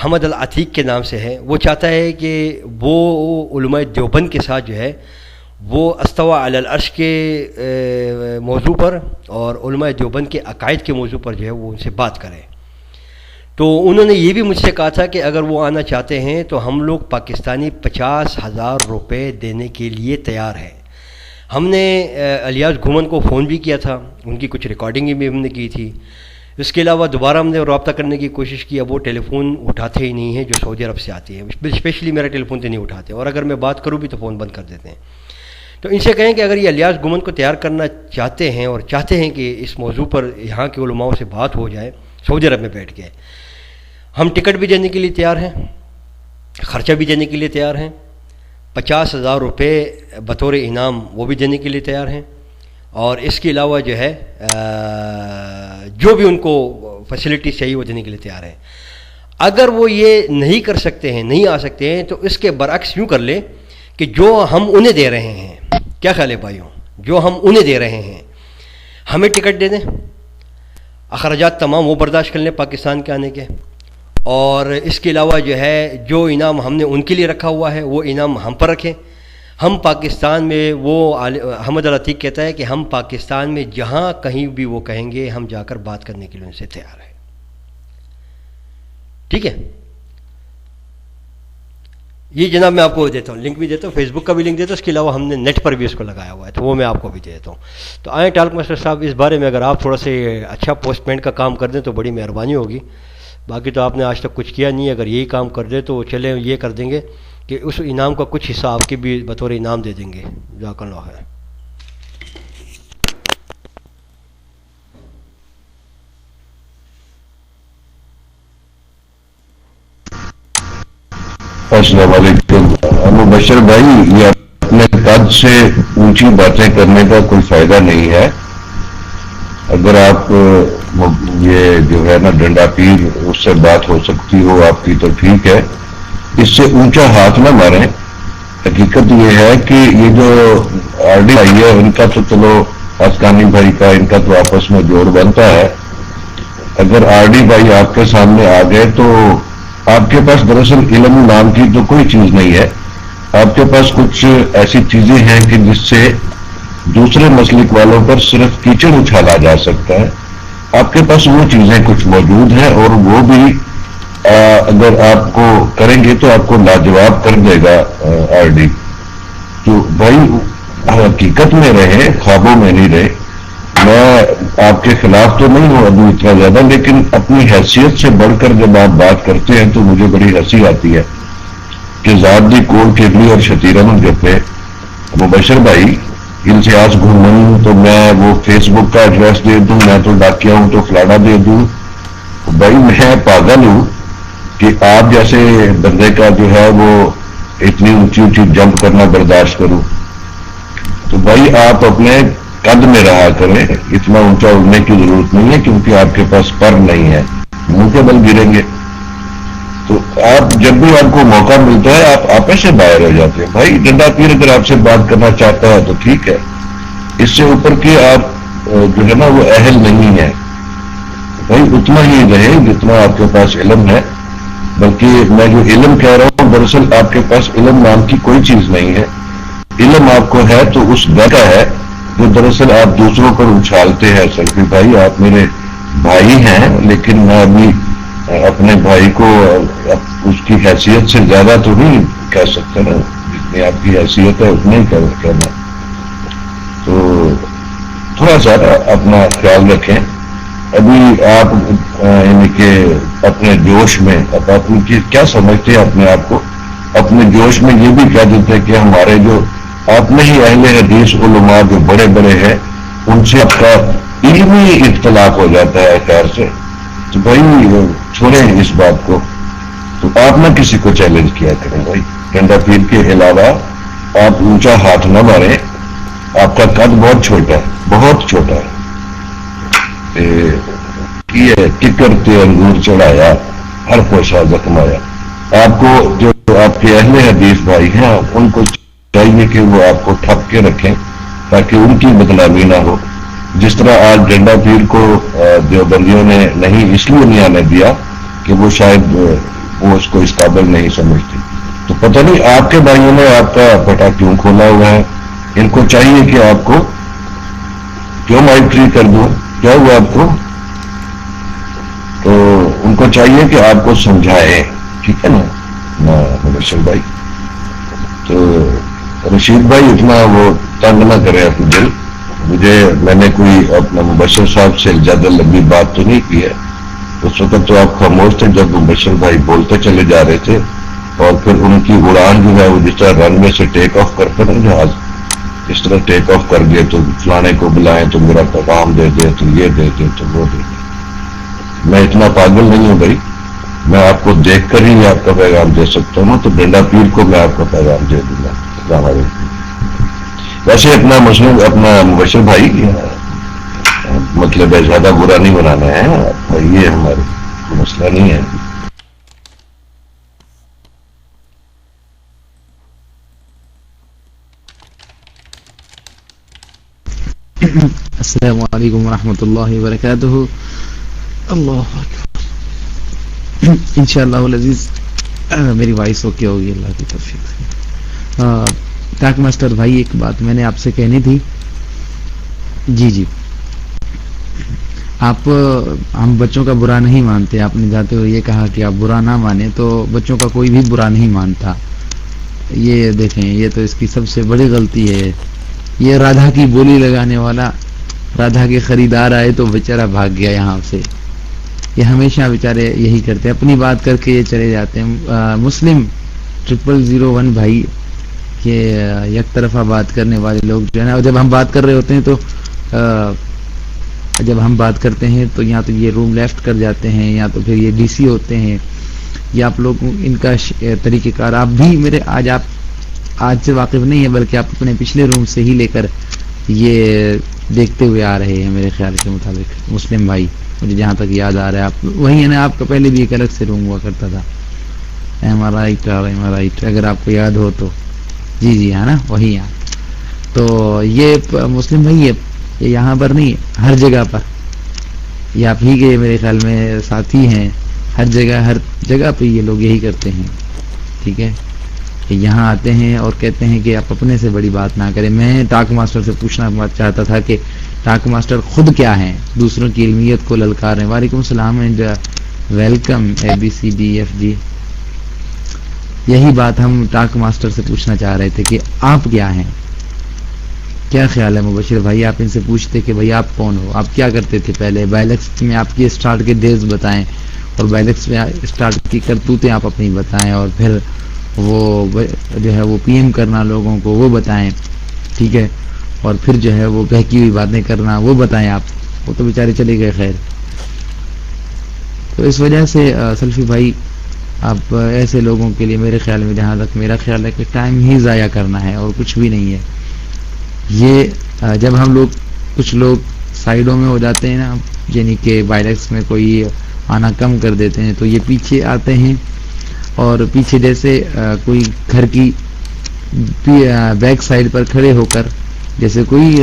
حمد العتیق کے نام سے ہے. وہ چاہتا ہے کہ وہ علماء دیوبند کے ساتھ جو ہے وہ استوى علی العرش کے موضوع پر اور علماء دیوبند کے عقائد کے موضوع پر جو ہے وہ ان سے بات کریں. تو انہوں نے یہ بھی مجھ سے کہا تھا کہ اگر وہ آنا چاہتے ہیں تو ہم لوگ پاکستانی 50,000 روپے دینے کے لیے تیار ہیں. ہم نے الیاس گھومن کو فون بھی کیا تھا، ان کی کچھ ریکارڈنگیں بھی ہم نے کی تھی. اس کے علاوہ دوبارہ ہم نے رابطہ کرنے کی کوشش کی. اب وہ ٹیلی فون اٹھاتے ہی نہیں ہیں جو سعودی عرب سے آتی ہیں، اسپیشلی میرا ٹیلی فون تو نہیں اٹھاتے، اور اگر میں بات کروں بھی تو فون بند کر دیتے ہیں. تو ان سے کہیں کہ اگر یہ الیاس گھومن کو تیار کرنا چاہتے ہیں اور چاہتے ہیں کہ اس موضوع پر یہاں کے علماء سے بات ہو جائے سعودی عرب میں بیٹھ کے، ہم ٹکٹ بھی دینے کے لیے تیار ہیں، خرچہ بھی دینے کے لیے تیار ہیں، 50,000 روپے بطور انعام وہ بھی دینے کے لیے تیار ہیں، اور اس کے علاوہ جو ہے جو بھی ان کو فیسلٹی چاہیے وہ دینے کے لیے تیار ہیں. اگر وہ یہ نہیں کر سکتے ہیں، نہیں آ سکتے ہیں، تو اس کے برعکس یوں کر لیں کہ جو ہم انہیں دے رہے ہیں، کیا خیال ہے بھائیوں، جو ہم انہیں دے رہے ہیں ہمیں ٹکٹ دے دیں، اخراجات تمام وہ برداشت کر لیں پاکستان کے آنے کے، اور اس کے علاوہ جو ہے جو انعام ہم نے ان کے لیے رکھا ہوا ہے وہ انعام ہم پر رکھیں. ہم پاکستان میں وہ حمد العتیق کہتا ہے کہ ہم پاکستان میں جہاں کہیں بھی وہ کہیں گے ہم جا کر بات کرنے کے لیے ان سے تیار ہیں. ٹھیک ہے. یہ جناب میں آپ کو دیتا ہوں، لنک بھی دیتا ہوں، فیس بک کا بھی لنک دیتا ہوں، اس کے علاوہ ہم نے نیٹ پر بھی اس کو لگایا ہوا ہے تو وہ میں آپ کو بھی دے دیتا ہوں. تو آئیں ٹالک ماسٹر صاحب، اس بارے میں اگر آپ تھوڑا سے اچھا پوسٹ مین کا کام کر دیں تو بڑی مہربانی ہوگی. باقی تو آپ نے آج تک کچھ کیا نہیں ہے، اگر یہی کام کر دیں تو چلیں یہ کر دیں گے کہ اس انعام کا کچھ حصہ آپ کے بھی بطور انعام دے دیں گے. جزاک اللہ خیر. السلام علیکم. مبشر بھائی، یہ اپنے قد سے اونچی باتیں کرنے کا کوئی فائدہ نہیں ہے. اگر آپ یہ جو ہے نا ڈنڈا پیر، اس سے بات ہو سکتی ہو آپ کی تو ٹھیک ہے، اس سے اونچا ہاتھ نہ ماریں. حقیقت یہ ہے کہ یہ جو آر ڈی آئی ہے ان کا تو چلو افغانی بھائی کا ان کا تو آپس میں جوڑ بنتا ہے. اگر آر ڈی بھائی آپ کے سامنے آ گئے تو آپ کے پاس دراصل علم نام کی تو کوئی چیز نہیں ہے. آپ کے پاس کچھ ایسی چیزیں ہیں کہ جس سے دوسرے مسلک والوں پر صرف کیچڑ اچھالا جا سکتا ہے. آپ کے پاس وہ چیزیں کچھ موجود ہیں اور وہ بھی اگر آپ کو کریں گے تو آپ کو لاجواب کر دے گا آر ڈی. تو بھائی حقیقت میں رہے، خوابوں میں نہیں رہے. میں آپ کے خلاف تو نہیں ہوں ابھی اتنا زیادہ، لیکن اپنی حیثیت سے بڑھ کر جب آپ بات کرتے ہیں تو مجھے بڑی ہنسی آتی ہے کہ ذات دی کوڑ کیڑلی اور شتیرن گپے. مبشر بھائی امتیاز گھومن تو میں وہ فیس بک کا ایڈریس دے دوں، میں تو ڈاکیا ہوں تو فلانا دے دوں. بھائی میں پاگل ہوں کہ آپ جیسے بندے کا جو ہے وہ اتنی اونچی اونچی جمپ کرنا برداشت کروں. تو بھائی آپ اپنے قد میں رہا کریں، اتنا اونچا اڑنے کی ضرورت نہیں ہے کیونکہ آپ کے پاس پر نہیں ہے، منہ کے بل گریں گے. تو آپ جب بھی آپ کو موقع ملتا ہے آپ آپس سے باہر ہو جاتے ہیں. بھائی ڈنڈا پیر اگر آپ سے بات کرنا چاہتا ہے تو ٹھیک ہے، اس سے اوپر کی آپ جو ہے نا وہ اہل نہیں ہے. بھائی اتنا ہی رہے جتنا آپ کے پاس علم ہے. بلکہ میں جو علم کہہ رہا ہوں دراصل آپ کے پاس علم نام کی کوئی چیز نہیں ہے. علم آپ کو ہے تو اس کا ہے جو دراصل آپ دوسروں پر اچھالتے ہیں. سلفی بھائی آپ میرے بھائی ہیں، لیکن میں ابھی اپنے بھائی کو اس کی حیثیت سے زیادہ تو نہیں کہہ سکتا نا، جتنی آپ کی حیثیت ہے اتنا ہی کہنا. تو تھوڑا سا اپنا خیال رکھیں. ابھی آپ یعنی کہ اپنے جوش میں اپنی کیا سمجھتے ہیں اپنے آپ کو، اپنے جوش میں یہ بھی کہہ دیتے ہیں کہ ہمارے جو اپنے ہی اہل حدیث علماء جو بڑے بڑے ہیں ان سے آپ کا علمی اختلاف ہو جاتا ہے خیر سے. تو بھائی چھوڑیں اس بات کو. تو آپ نہ کسی کو چیلنج کیا کریں بھائی. ڈنڈا پیر کے علاوہ آپ اونچا ہاتھ نہ ماریں. آپ کا قد بہت چھوٹا ہے، بہت چھوٹا ہے. ککر تے انگور چڑھایا ہر پوشا زخمایا. آپ کو جو آپ کے اہل حدیث بھائی ہیں ان کو چاہیے کہ وہ آپ کو ٹھپ کے رکھیں تاکہ ان کی بدنامی نہ ہو. جس طرح آج ڈنڈا پیر کو جو بندیوں نے نہیں اس لیے نہیں آنے دیا کہ وہ شاید وہ اس کو اس قابل نہیں سمجھتی. تو پتہ نہیں آپ کے بھائیوں نے آپ کا پٹا کیوں کھولا ہوا ہے. ان کو چاہیے کہ آپ کو کیوں مائک فری کر دوں، کیا ہوا آپ کو. تو ان کو چاہیے کہ آپ کو سمجھائیں، ٹھیک ہے نا مبشر بھائی. تو رشید بھائی اتنا وہ تنگ نہ کرے اپنے دل. میں نے کوئی اپنا مبشر صاحب سے زیادہ لمبی بات تو نہیں کی ہے. اس وقت تو آپ خاموش تھے جب مبشر بھائی بولتے چلے جا رہے تھے، اور پھر ان کی اڑان جو ہے وہ جس طرح رن میں سے ٹیک آف کرتے نا جہاز، اس طرح ٹیک آف کر دیا تو فلانے کو بلائیں تو میرا پیغام دے دیں تو یہ دے دیں تو وہ دے دیں. میں اتنا پاگل نہیں ہوں بھائی. میں آپ کو دیکھ کر ہی آپ کا پیغام دے سکتا ہوں. تو ڈنڈا پیر کو میں آپ کا پیغام دے دوں گا. السلام علیکم. ویسے اپنا مسئلہ اپنا مبشر بھائی مطلب ہے زیادہ برا نہیں بنانا ہے، یہ ہمارا مسئلہ نہیں ہے. السلام علیکم ورحمۃ اللہ وبرکاتہ. اللہ اکبر. انشاءاللہ العزیز میری وائس اوکے ہوگی اللہ کی توفیق سے. ٹاک ماسٹر بھائی ایک بات میں نے آپ سے کہنی تھی. جی آپ ہم بچوں کا برا نہیں مانتے. آپ نے جاتے ہوئے یہ کہا کہ آپ برا نہ مانیں, تو بچوں کا کوئی بھی برا نہیں مانتا. یہ دیکھیں, یہ تو اس کی سب سے بڑی غلطی ہے. یہ رادھا کی بولی لگانے والا, رادھا کے خریدار آئے تو بیچارہ بھاگ گیا یہاں سے. یہ ہمیشہ بیچارے یہی کرتے ہیں, اپنی بات کر کے یہ چلے جاتے ہیں. مسلم 0001 بھائی کہ یک طرفہ بات کرنے والے لوگ جو ہے نا, جب ہم بات کر رہے ہوتے ہیں تو جب ہم بات کرتے ہیں تو یا تو یہ روم لیفٹ کر جاتے ہیں یا تو پھر یہ ڈی سی ہوتے ہیں. یا آپ لوگ ان کا طریقہ کار آپ بھی میرے آج سے واقف نہیں ہے, بلکہ آپ اپنے پچھلے روم سے ہی لے کر یہ دیکھتے ہوئے آ رہے ہیں میرے خیال کے مطابق. مسلم بھائی مجھے جہاں تک یاد آ رہا ہے آپ وہی ہے نا, آپ کا پہلے بھی ایک الگ سے روم ہوا کرتا تھا, ایم آر رائٹ اگر آپ کو یاد ہو تو. جی ہے نا, وہی یہاں. تو یہ مسلم بھائی یہ یہاں پر نہیں, ہر جگہ پر. یہ آپ ہی کے میرے خیال میں ساتھی ہیں, ہر جگہ پہ یہ لوگ یہی کرتے ہیں. ٹھیک ہے, یہاں آتے ہیں اور کہتے ہیں کہ آپ اپنے سے بڑی بات نہ کریں. میں ٹاک ماسٹر سے پوچھنا چاہتا تھا کہ ٹاک ماسٹر خود کیا ہیں, دوسروں کی علمیت کو للکار رہے ہیں. وعلیکم السلام اینڈ ویلکم ABCDFG. یہی بات ہم ٹاک ماسٹر سے پوچھنا چاہ رہے تھے کہ آپ کیا ہیں. کیا خیال ہے مبشر بھائی, آپ ان سے پوچھتے کہ بھائی آپ کون ہو, آپ کیا کرتے تھے پہلے, بائلیکس میں آپ کی اسٹارٹ کے ڈیز بتائیں, اور بائلیکس میں اسٹارٹ کی کرتوتیں آپ اپنی بتائیں, اور پھر وہ جو ہے وہ PM کرنا لوگوں کو وہ بتائیں. ٹھیک ہے, اور پھر جو ہے وہ بہکی ہوئی باتیں کرنا وہ بتائیں. آپ وہ تو بیچارے چلے گئے خیر. تو اس وجہ سے سلفی بھائی آپ ایسے لوگوں کے لیے میرے خیال میں, جہاں تک میرا خیال ہے کہ ٹائم ہی ضائع کرنا ہے اور کچھ بھی نہیں ہے. یہ جب ہم لوگ کچھ لوگ سائڈوں میں ہو جاتے ہیں نا, یعنی کہ بائلیکس میں کوئی آنا کم کر دیتے ہیں, تو یہ پیچھے آتے ہیں اور پیچھے جیسے کوئی گھر کی بیک سائڈ پر کھڑے ہو کر جیسے کوئی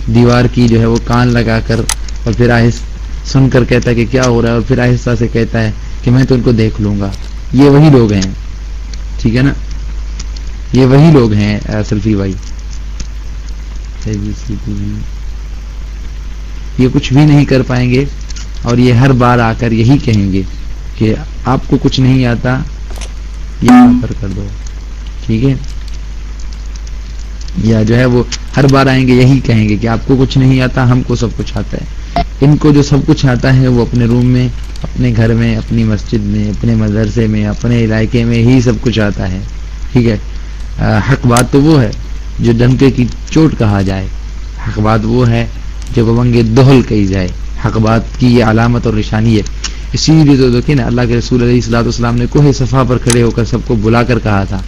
دیوار کی جو ہے وہ کان لگا کر اور پھر سن کر کہتا ہے کہ کیا ہو رہا ہے, اور پھر آہستہ سے کہتا ہے کہ میں تو ان کو دیکھ لوں گا. یہ وہی لوگ ہیں. ٹھیک ہے نا, یہ وہی لوگ ہیں سلفی بھائی. یہ کچھ بھی نہیں کر پائیں گے, اور یہ ہر بار آ کر یہی کہیں گے کہ آپ کو کچھ نہیں آتا, یہ کر دو. ٹھیک ہے, یا جو ہے وہ ہر بار آئیں گے یہی کہیں گے کہ آپ کو کچھ نہیں آتا, ہم کو سب کچھ آتا ہے. ان کو جو سب کچھ آتا ہے وہ اپنے روم میں, اپنے گھر میں, اپنی مسجد میں, اپنے مدرسے میں, اپنے علاقے میں ہی سب کچھ آتا ہے. ٹھیک ہے, حق بات تو وہ ہے جو ڈنکے کی چوٹ کہا جائے, حق بات وہ ہے جو ببنگ دہل کہی جائے. حق بات کی یہ علامت اور نشانی ہے. اسی لیے تو دیکھیں نا, اللہ کے رسول علیہ الصلوۃ والسلام نے کوہ صفا پر کھڑے ہو کر سب کو بلا کر کہا تھا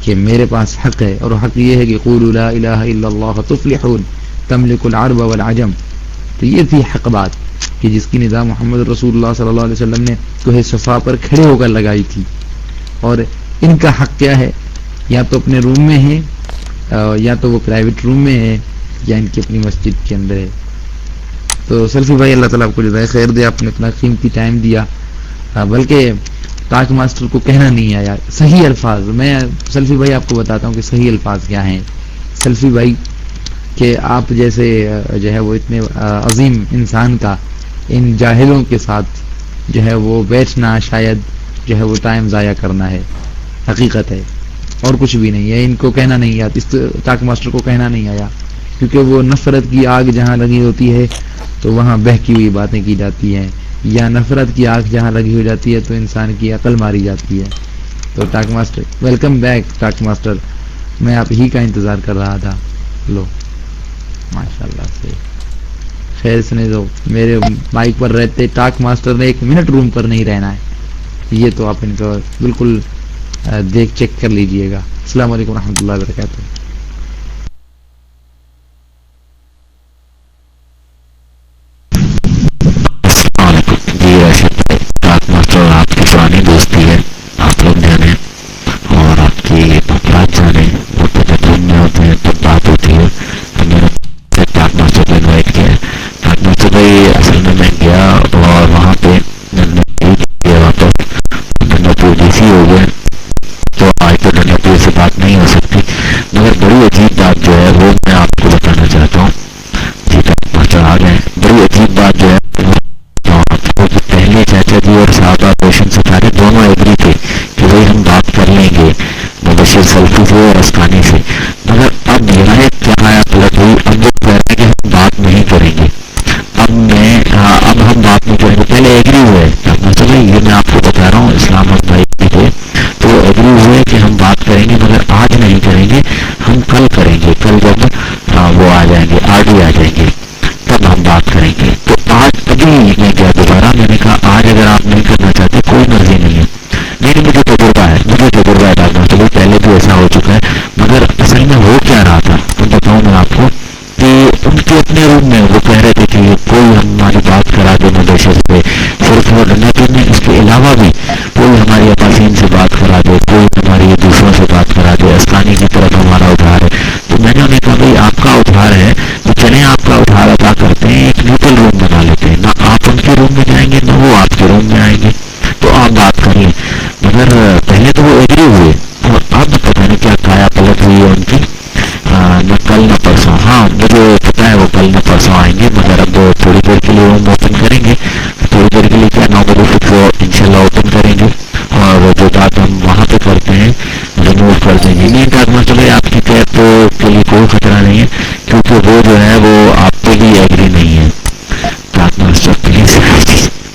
کہ میرے پاس حق ہے, اور حق یہ ہے کہ قولوا لا الہ الا اللہ تفلحون تملک العرب والعجم. تو یہ تھی حق بات کہ جس کی نظام محمد رسول اللہ صلی اللہ علیہ وسلم نے کوہ صفا پر کھڑے ہو کر لگائی تھی. اور ان کا حق کیا ہے, یا تو اپنے روم میں ہے, یا تو وہ پرائیویٹ روم میں ہے, یا ان کی اپنی مسجد کے اندر ہے. تو سلفی بھائی اللہ تعالیٰ آپ کو جزائے خیر دے, آپ نے اپنا قیمتی ٹائم دیا. بلکہ ٹاک ماسٹر کو کہنا نہیں آیا صحیح الفاظ. میں سلفی بھائی آپ کو بتاتا ہوں کہ صحیح الفاظ کیا ہیں. سلفی بھائی کہ آپ جیسے جو ہے وہ اتنے عظیم انسان کا ان جاہلوں کے ساتھ جو ہے وہ بیٹھنا شاید جو ہے وہ ٹائم ضائع کرنا ہے. حقیقت ہے, اور کچھ بھی نہیں ہے. ان کو کہنا نہیں آیا, اس ٹاک ماسٹر کو کہنا نہیں آیا, کیونکہ وہ نفرت کی آگ جہاں لگی ہوتی ہے تو وہاں بہکی ہوئی باتیں کی جاتی ہیں, یا نفرت کی آگ جہاں لگی ہو جاتی ہے تو انسان کی عقل ماری جاتی ہے. تو talk master welcome back. Talk master میں آپ ہی کا انتظار کر رہا تھا. لو ماشاءاللہ سے خیر اس نے جو میرے مائک پر رہتے ٹاک ماسٹر نے 1 منٹ روم پر نہیں رہنا ہے. یہ تو آپ ان کو بالکل دیکھ چیک کر لیجئے گا. السلام علیکم ورحمۃ اللہ وبرکاتہ. آپ کی پرانی دوستی ہے, آپ لوگ جانے اور آپ کی افراد جانے, وہ تو جب روم میں ہوتے ہیں تب بات ہوتی ہے. تو میں نے ٹاک ماسٹر کو انوائٹ کیا. ٹاک ماسٹر بھائی اصل میں گیا اور وہاں پہ से और अस्कानी से, मगर अब यह क्या आया पलट हुई, अब वो कह रहे हैं कि हम बात नहीं करेंगे। अब हम बात नहीं करेंगे, पहले एग्री हुए, मतलब ये मैं आपको बता रहा हूँ इस्लाम भाई थे, तो एग्री हुए कि हम बात करेंगे मगर आज नहीं करेंगे, हम कल करेंगे, कल जब वो आ जाएंगे, आरडी आ जाएंगे तब हम बात करेंगे। तो आज अभी मैं गया दोबारा, मैंने कहा आज अगर आप नहीं करना चाहते कोई मर्जी नहीं है, नहीं मुझे तजुर्बा है डालना, तो पहले भी ऐसा हो चुका है। मगर असल में हो क्या रहा था तो बताऊँ मैं आपको कि उनके अपने रूम में वो कह रहे थे कि कोई हमारी बात करा दे मदरसे से, सिर्फ वो डंडा नहीं, इसके अलावा भी कोई हमारी अपासीन से बात करा दे, कोई हमारी दूसरों से बात करा दे, अस्कानी की तरफ हमारा उधार है। तो मैंने उन्हें कहा भाई आपका उधार है तो चले आपका उधार अदा करते हैं, एक न्यूट्रल रूम बना लेते हैं, ना आप उनके रूम में जाएंगे ना वो आपके रूम में आएंगे, तो आप बात करिए। मगर पहले तो वो एग्री हुए और अब पता नहीं क्या काया पलट हुई है उनकी, न कल न परसों, हाँ मुझे पता है वो कल न परसों आएंगे, मगर अब थोड़ी देर के लिए रूम ओपन करेंगे, थोड़ी देर के लिए क्या 9 बजे फिक्स वो इंशाल्लाह ओपन करेंगे और जो बात हम वहाँ पे करते हैं रिमूव कर देंगे। नहीं डाकमा चलो आपकी कैब के लिए कोई खतरा नहीं है, क्योंकि वो जो है वो आप पे भी एग्री नहीं है। डाकमा प्लीज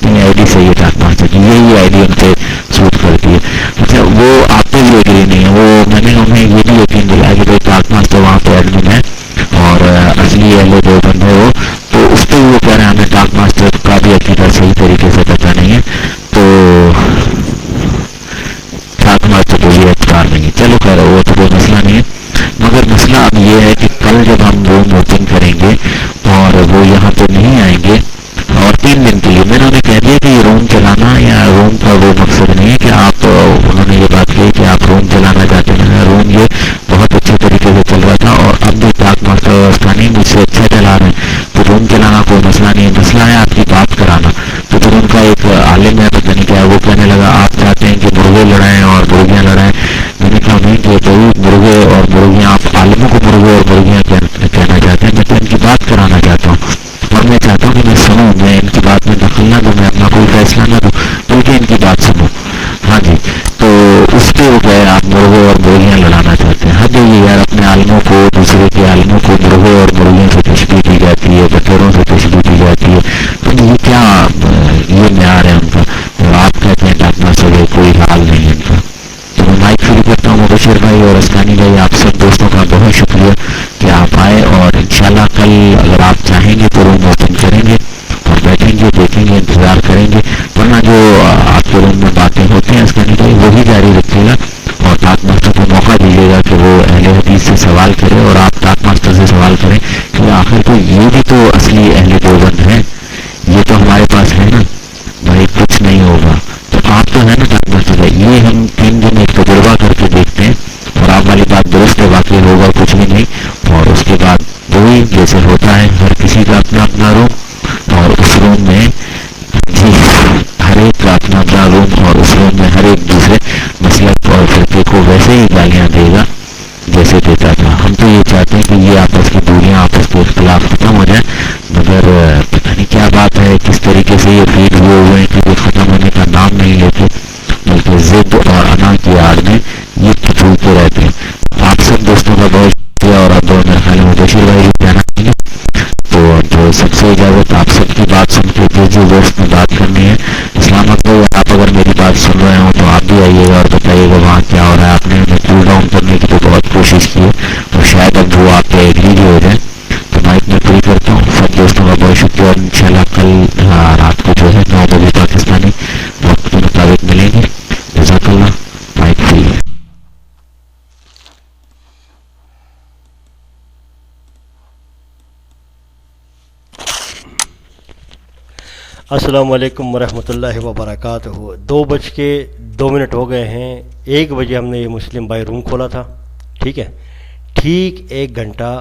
आईडी सही है, डाकमा की यही आईडी उन पे सूट करती है। अच्छा वो आप पे भी एग्री नहीं है, वो मैंने उन्हें ये भी यकीन दिलाया कि भाई डाकमा तो वहाँ पे एडमिन है और असली अहले जो बंद है वो, तो उस पर वो कह रहे हैं हमें डाक मास्टर का भी अकीदा सही तरीके से पता नहीं है, तो डाक मास्टर को भी एतबार नहीं है। चलो कह रहे वो तो कोई मसला नहीं है, मगर मसला अब ये है कि कल जब हम रूम ओपन करेंगे और वो यहाँ पे नहीं आएंगे और 3 दिन के लिए, मैंने उन्हें कह दिया कि ये रूम चलाना या रूम का वो मकसद नहीं है कि आप, उन्होंने ये बात कही कि आप रूम चलाना चाहते हैं, रूम ये बहुत अच्छे तरीके से चल रहा था और अब भी डाक मास्टर व्यवस्था नहीं मुझसे अच्छा चला रहे हैं, तो रूम चलाना कोई मसला नहीं है, मसला है आपकी बात कराना। तो फिर उनका एक आलिम है पता नहीं क्या, वो कहने लगा आप चाहते हैं कि मुर्गे लड़ाएं और मुर्गियाँ लड़ाएं। मैंने कहा नहीं कि भाई मुर्गे और मुर्गियाँ, आप आलिमों को मुर्गे और मुर्गियाँ कहना चाहते हैं, मैं तो इनकी बात कराना चाहता हूँ और मैं चाहता हूँ कि मैं सुनूँ, मैं इनकी बात में दखल ना दूँ, मैं अपना कोई फैसला ना दूँ, बल्कि इनकी बात सुनूँ। हाँ जी, तो उस पर वो कहे आप मुर्गे और मुर्गियाँ लड़ाना चाहते हैं। हाँ जी ये यार, अपने आलिमों को, दूसरे के आलिमों को मुर्गे और मुर्गियों से तशबीह दी जाती है, बकरों से तशबीह दी जाती है, तो ये क्या ये म्यार है उनका, और आप कहते हैं डाकना से कोई हाल नहीं है इनका। तो मैं माइक शुरू करता हूँ मुबशिर भाई और अस्कानी भाई, आप सब दोस्तों का बहुत शुक्रिया कि आप आए और इंशाल्लाह कल अगर आप चाहेंगे तो रूम ओपन करेंगे और बैठेंगे, देखेंगे, इंतज़ार करेंगे, वरना जो आपके रूम में बातें होती हैं अस्कानी भाई वही जारी रखिएगा और डाक मास्टर को मौका दीजिएगा कि वो अहले हदीस से सवाल करे और आप डाक मास्टर से सवाल करें कि आखिर तो ये भी तो असली अहले देवबंद है, ये तो हमारे पास है ना भाई, कुछ नहीं होगा तो आप तो है ना डाक मास्टर भाई, ये हम 3 दिन एक तजुर्बा करके देखते हैं और आप वाली बात दुरुस्त है, वाकई होगा कुछ भी नहीं, और उसके बाद वही जैसे होता है हर किसी का अपना अपना रूम और उस रूम में जी हर एक का अपना अपना रूम और उस रूम में हर एक दूसरे मसलक और फिरके को वैसे ही गालियाँ देगा जैसे देता था। हम तो ये चाहते हैं कि ये आपस की दूरियां, आपस के इख्तिलाफ खत्म हो जाए, मगर पता नहीं क्या बात है, किस तरीके से ये फीड हुए हैं कि वो ख़त्म होने का नाम नहीं लेते, बल्कि ज़िद और अना की आड़ में ये फूलते रहते हैं। आप सब दोस्तों का बहुत शुक्रिया और अब मेरे ख्याल में मुबशिर भाई भी कहना चाहिए, तो सबसे इजाज़त, आप सबकी बात सुन के जो दोस्त में बात करनी है। इस्लाम भाई आप अगर मेरी बात सुन रहे हो तो आप भी आइएगा और बताइएगा वहाँ क्या हो रहा है। आपने हमें कूल डाउन करने की तो बहुत कोशिश की है और शायद अब वो आप पे एग्री भी हो जाए। तो माइक में पूरी करता हूँ, सब दोस्तों का बहुत शुक्रिया और इंशाल्लाह कल रात को जो है 9 बजे पाकिस्तानी वक्त के मुताबिक मिलेंगे। जज़ाकल्लाह, माइक फ्री है। अस्सलाम वालेकुम वरहमतुल्लाहि वबरकातुहू। 2:02 हो गए हैं, 1 बजे हमने ये मुस्लिम भाई रूम खोला था, ठीक है, ठीक 1 घंटा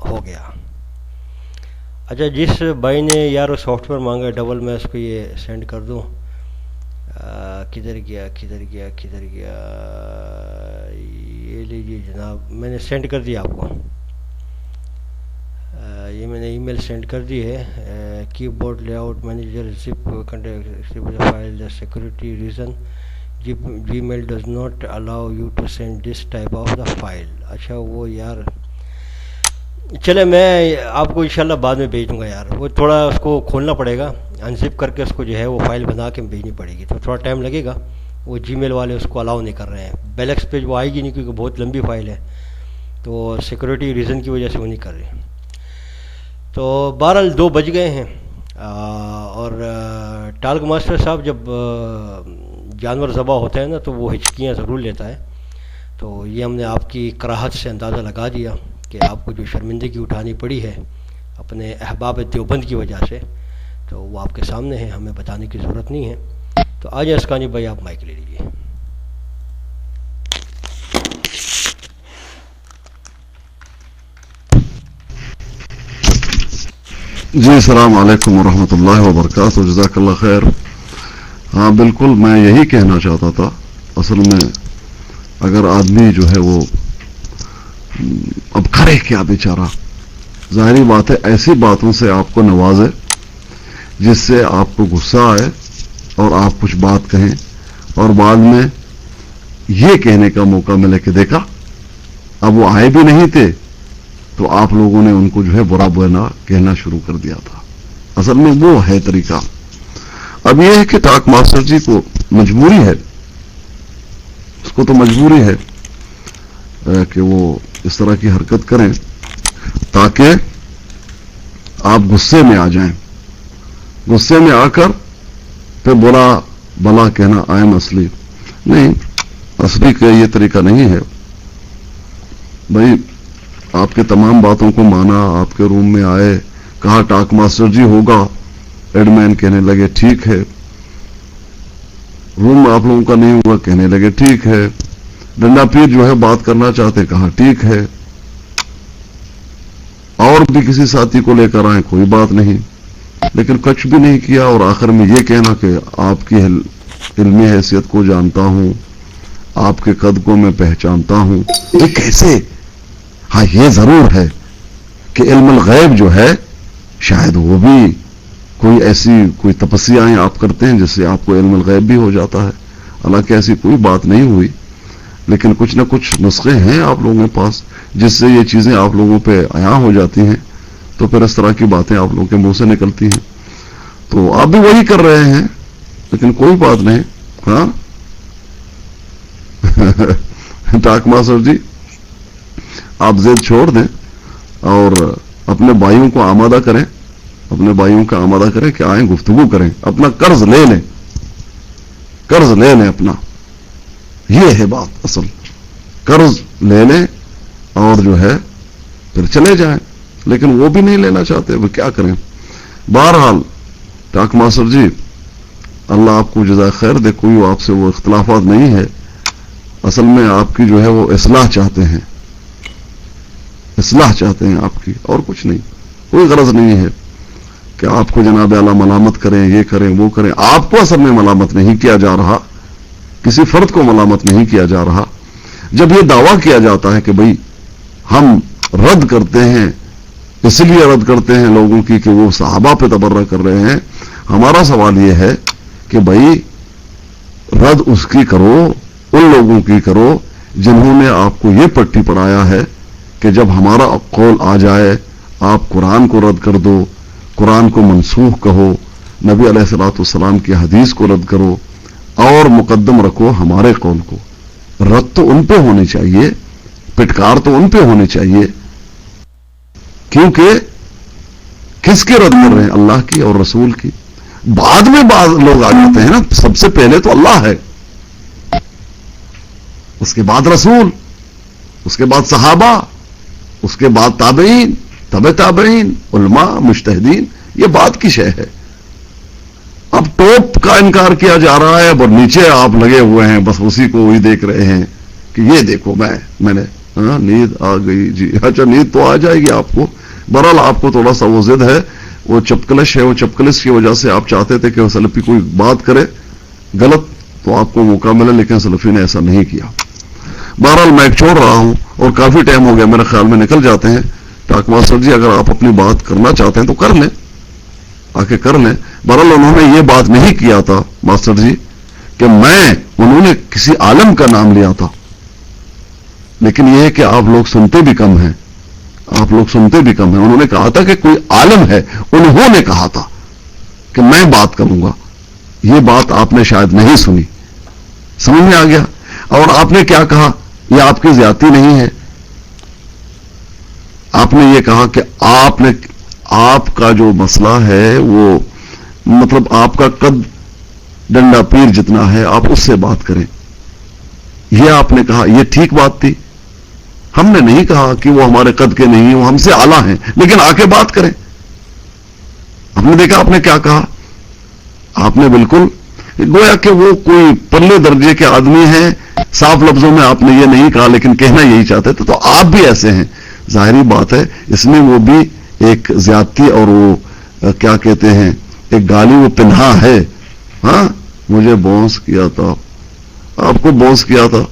हो गया। अच्छा जिस भाई ने यार सॉफ्टवेयर मांगा डबल, मैं उसको ये सेंड कर दूँ, किधर गया, ये लीजिए जनाब, मैंने सेंड कर दिया आपको, ये मैंने ईमेल सेंड कर दी है। Keyboard layout manager zip file the security reason Gmail does not allow you to send this type of the file. اچھا وہ یار چلے میں آپ کو انشاءاللہ بعد میں بھیج دوں گا یار. وہ تھوڑا اس کو کھولنا پڑے گا, انزپ کر کے اس کو جو ہے وہ فائل بنا کے بھیجنی پڑے گی, تو تھوڑا ٹائم لگے گا. وہ جی میل والے اس کو الاؤ نہیں کر رہے ہیں. بیلیکس پیج وہ آئے گی نہیں کیونکہ بہت لمبی فائل ہے, تو سیکورٹی ریزن کی وجہ سے وہ نہیں کر رہے. تو بہرحال 2 بج گئے ہیں. اور ٹالک ماسٹر صاحب جب جانور ذبح ہوتے ہیں نا تو وہ ہچکیاں ضرور لیتا ہے. تو یہ ہم نے آپ کی کراہت سے اندازہ لگا دیا کہ آپ کو جو شرمندگی اٹھانی پڑی ہے اپنے احباب دیوبند کی وجہ سے, تو وہ آپ کے سامنے ہے, ہمیں بتانے کی ضرورت نہیں ہے. تو آج اسکانی بھائی آپ مائک لے لیجیے. جی السلام علیکم ورحمۃ اللہ وبرکاتہ. جزاک اللہ خیر. ہاں بالکل میں یہی کہنا چاہتا تھا. اصل میں اگر آدمی جو ہے وہ اب کرے کیا بیچارہ, ظاہری بات ہے ایسی باتوں سے آپ کو نوازے جس سے آپ کو غصہ آئے اور آپ کچھ بات کہیں اور بعد میں یہ کہنے کا موقع ملے کہ دیکھا اب وہ آئے بھی نہیں تھے تو آپ لوگوں نے ان کو جو ہے برا برا کہنا شروع کر دیا تھا. اصل میں وہ ہے طریقہ. اب یہ ہے کہ ٹاک ماسٹر جی کو مجبوری ہے, اس کو تو مجبوری ہے کہ وہ اس طرح کی حرکت کریں تاکہ آپ غصے میں آ جائیں. غصے میں آ کر پھر بلا کہنا آئی ایم اصلی. نہیں, اصلی کا یہ طریقہ نہیں ہے بھائی. آپ کے تمام باتوں کو مانا, آپ کے روم میں آئے, کہا ٹاک ماسٹر جی ہوگا, ایڈمین کہنے لگے ٹھیک ہے. روم آپ لوگوں کا نہیں ہوا, کہنے لگے ٹھیک ہے. ڈنڈا پیر جو ہے بات کرنا چاہتے, کہا ٹھیک ہے. اور بھی کسی ساتھی کو لے کر آئے, کوئی بات نہیں, لیکن کچھ بھی نہیں کیا. اور آخر میں یہ کہنا کہ آپ کی علمی حیثیت کو جانتا ہوں, آپ کے قد کو میں پہچانتا ہوں. یہ کیسے؟ ہاں یہ ضرور ہے کہ علم الغیب جو ہے شاید وہ بھی کوئی تپسیاں آپ کرتے ہیں جس سے آپ کو علم الغیب بھی ہو جاتا ہے. حالانکہ ایسی کوئی بات نہیں ہوئی, لیکن کچھ نہ کچھ نسخے ہیں آپ لوگوں کے پاس جس سے یہ چیزیں آپ لوگوں پہ عیاں ہو جاتی ہیں, تو پھر اس طرح کی باتیں آپ لوگوں کے منہ سے نکلتی ہیں. تو آپ بھی وہی کر رہے ہیں, لیکن کوئی بات نہیں. ہاں ٹاک ماسٹر جی آپ زید چھوڑ دیں اور اپنے بھائیوں کو آمادہ کریں, اپنے بھائیوں کا آمادہ کریں کہ آئیں گفتگو کریں, اپنا قرض لے لیں اپنا. یہ ہے بات اصل, قرض لے لیں اور جو ہے پھر چلے جائیں. لیکن وہ بھی نہیں لینا چاہتے, وہ کیا کریں. بہرحال ٹاک ماسٹر جی اللہ آپ کو جزائے خیر دے, کوئی آپ سے وہ اختلافات نہیں ہے. اصل میں آپ کی جو ہے وہ اصلاح چاہتے ہیں آپ کی, اور کچھ نہیں. کوئی غرض نہیں ہے کہ آپ کو جناب اعلیٰ ملامت کریں, یہ کریں وہ کریں. آپ کو اصل میں ملامت نہیں کیا جا رہا, کسی فرد کو ملامت نہیں کیا جا رہا. جب یہ دعویٰ کیا جاتا ہے کہ بھئی ہم رد کرتے ہیں, اس لیے رد کرتے ہیں لوگوں کی کہ وہ صحابہ پہ تبرہ کر رہے ہیں, ہمارا سوال یہ ہے کہ بھئی رد اس کی کرو, ان لوگوں کی کرو جنہوں نے آپ کو یہ پٹی پڑھایا ہے کہ جب ہمارا قول آ جائے آپ قرآن کو رد کر دو, قرآن کو منسوخ کہو, نبی علیہ الصلوۃ والسلام کی حدیث کو رد کرو اور مقدم رکھو ہمارے قول کو. رد تو ان پہ ہونی چاہیے, پٹکار تو ان پہ ہونی چاہیے, کیونکہ کس کے رد کر رہے ہیں؟ اللہ کی اور رسول کی. بعد میں بعض لوگ آ جاتے ہیں نا, سب سے پہلے تو اللہ ہے, اس کے بعد رسول, اس کے بعد صحابہ, اس کے بعد تابعین, تبع تابعین, علماء, مجتہدین. یہ بات کی شے ہے. اب ٹاپ کا انکار کیا جا رہا ہے اور نیچے آپ لگے ہوئے ہیں, بس اسی کو وہی دیکھ رہے ہیں کہ یہ دیکھو میں نے نیند آ گئی جی. اچھا نیند تو آ جائے گی آپ کو. بہرحال آپ کو تھوڑا سا وہ ضد ہے, وہ چپکلش ہے, وہ چپکلش کی وجہ سے آپ چاہتے تھے کہ وہ سلفی کوئی بات کرے غلط تو آپ کو موقع ملے, لیکن سلفی نے ایسا نہیں کیا. بہرحال میں چھوڑ رہا ہوں اور کافی ٹائم ہو گیا, میرے خیال میں نکل جاتے ہیں. ٹاک ماسٹر جی اگر آپ اپنی بات کرنا چاہتے ہیں تو کر لیں, آ کے کر لیں. بہرحال انہوں نے یہ بات نہیں کیا تھا ماسٹر جی کہ میں उन्होंने किसी आलम का नाम लिया था, लेकिन यह है कि आप लोग सुनते भी कम हैं, आप लोग सुनते भी कम हैं। उन्होंने कहा था कि कोई आलम है, उन्होंने कहा था कि मैं बात करूंगा। यह बात आपने शायद नहीं सुनी, समझ में आ गया। और आपने क्या कहा, यह आपकी ज्यादती नहीं है। आपने यह कहा कि आपका जो मसला है वो मतलब आपका कद डंडा पीर जितना है, आप उससे बात करें, यह आपने कहा। यह ठीक बात थी। हमने नहीं कहा कि वो हमारे कद के नहीं, वो हमसे आला हैं, लेकिन आके बात करें। हमने देखा आपने क्या कहा, आपने बिल्कुल गोया कि वो कोई परले दर्जे के आदमी हैं। साफ लफ्जों में आपने ये नहीं कहा, लेकिन कहना यही चाहते थे। तो आप भी ऐसे हैं, जाहिरी बात है, इसमें वो भी एक ज्यादती और वो क्या कहते हैं, एक गाली वो पिन्हा है। हाँ, मुझे बॉन्स किया था, आपको बॉन्स किया था,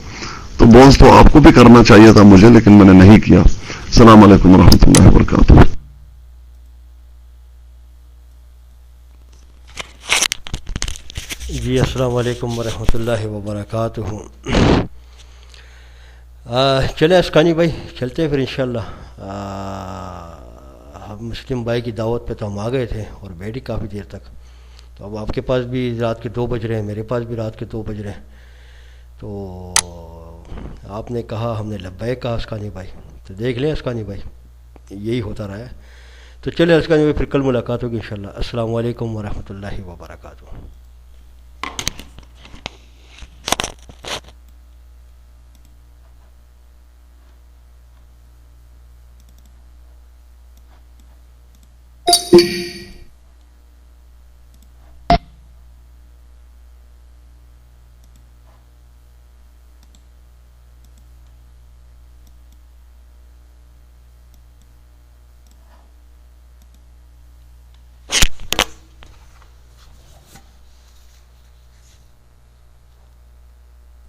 तो बॉन्स तो आपको भी करना चाहिए था मुझे, लेकिन मैंने नहीं किया। अस्सलाम वालेकुम रहमतुल्लाहि व बरकातुहू। जी अस्सलाम वालेकुम वरहमतुल्लाहि वबरकातुहू। चले अस्कानी भाई, चलते हैं फिर इंशाल्लाह। हम मुस्लिम भाई की दावत पे तो हम आ गए थे और बैठी काफ़ी देर तक। तो अब आपके पास भी रात के 2 बज रहे हैं, मेरे पास भी रात के 2 बज रहे हैं। तो आपने कहा, हमने लब्बैक कहा अस्कानी भाई। तो देख लें अस्कानी भाई, यही होता रहा है। तो चले अस्कानी भाई, फिर कल मुलाकात होगी इंशाल्लाह। अस्सलाम वालेकुम वरहमतुल्लाहि वबरकातुहू।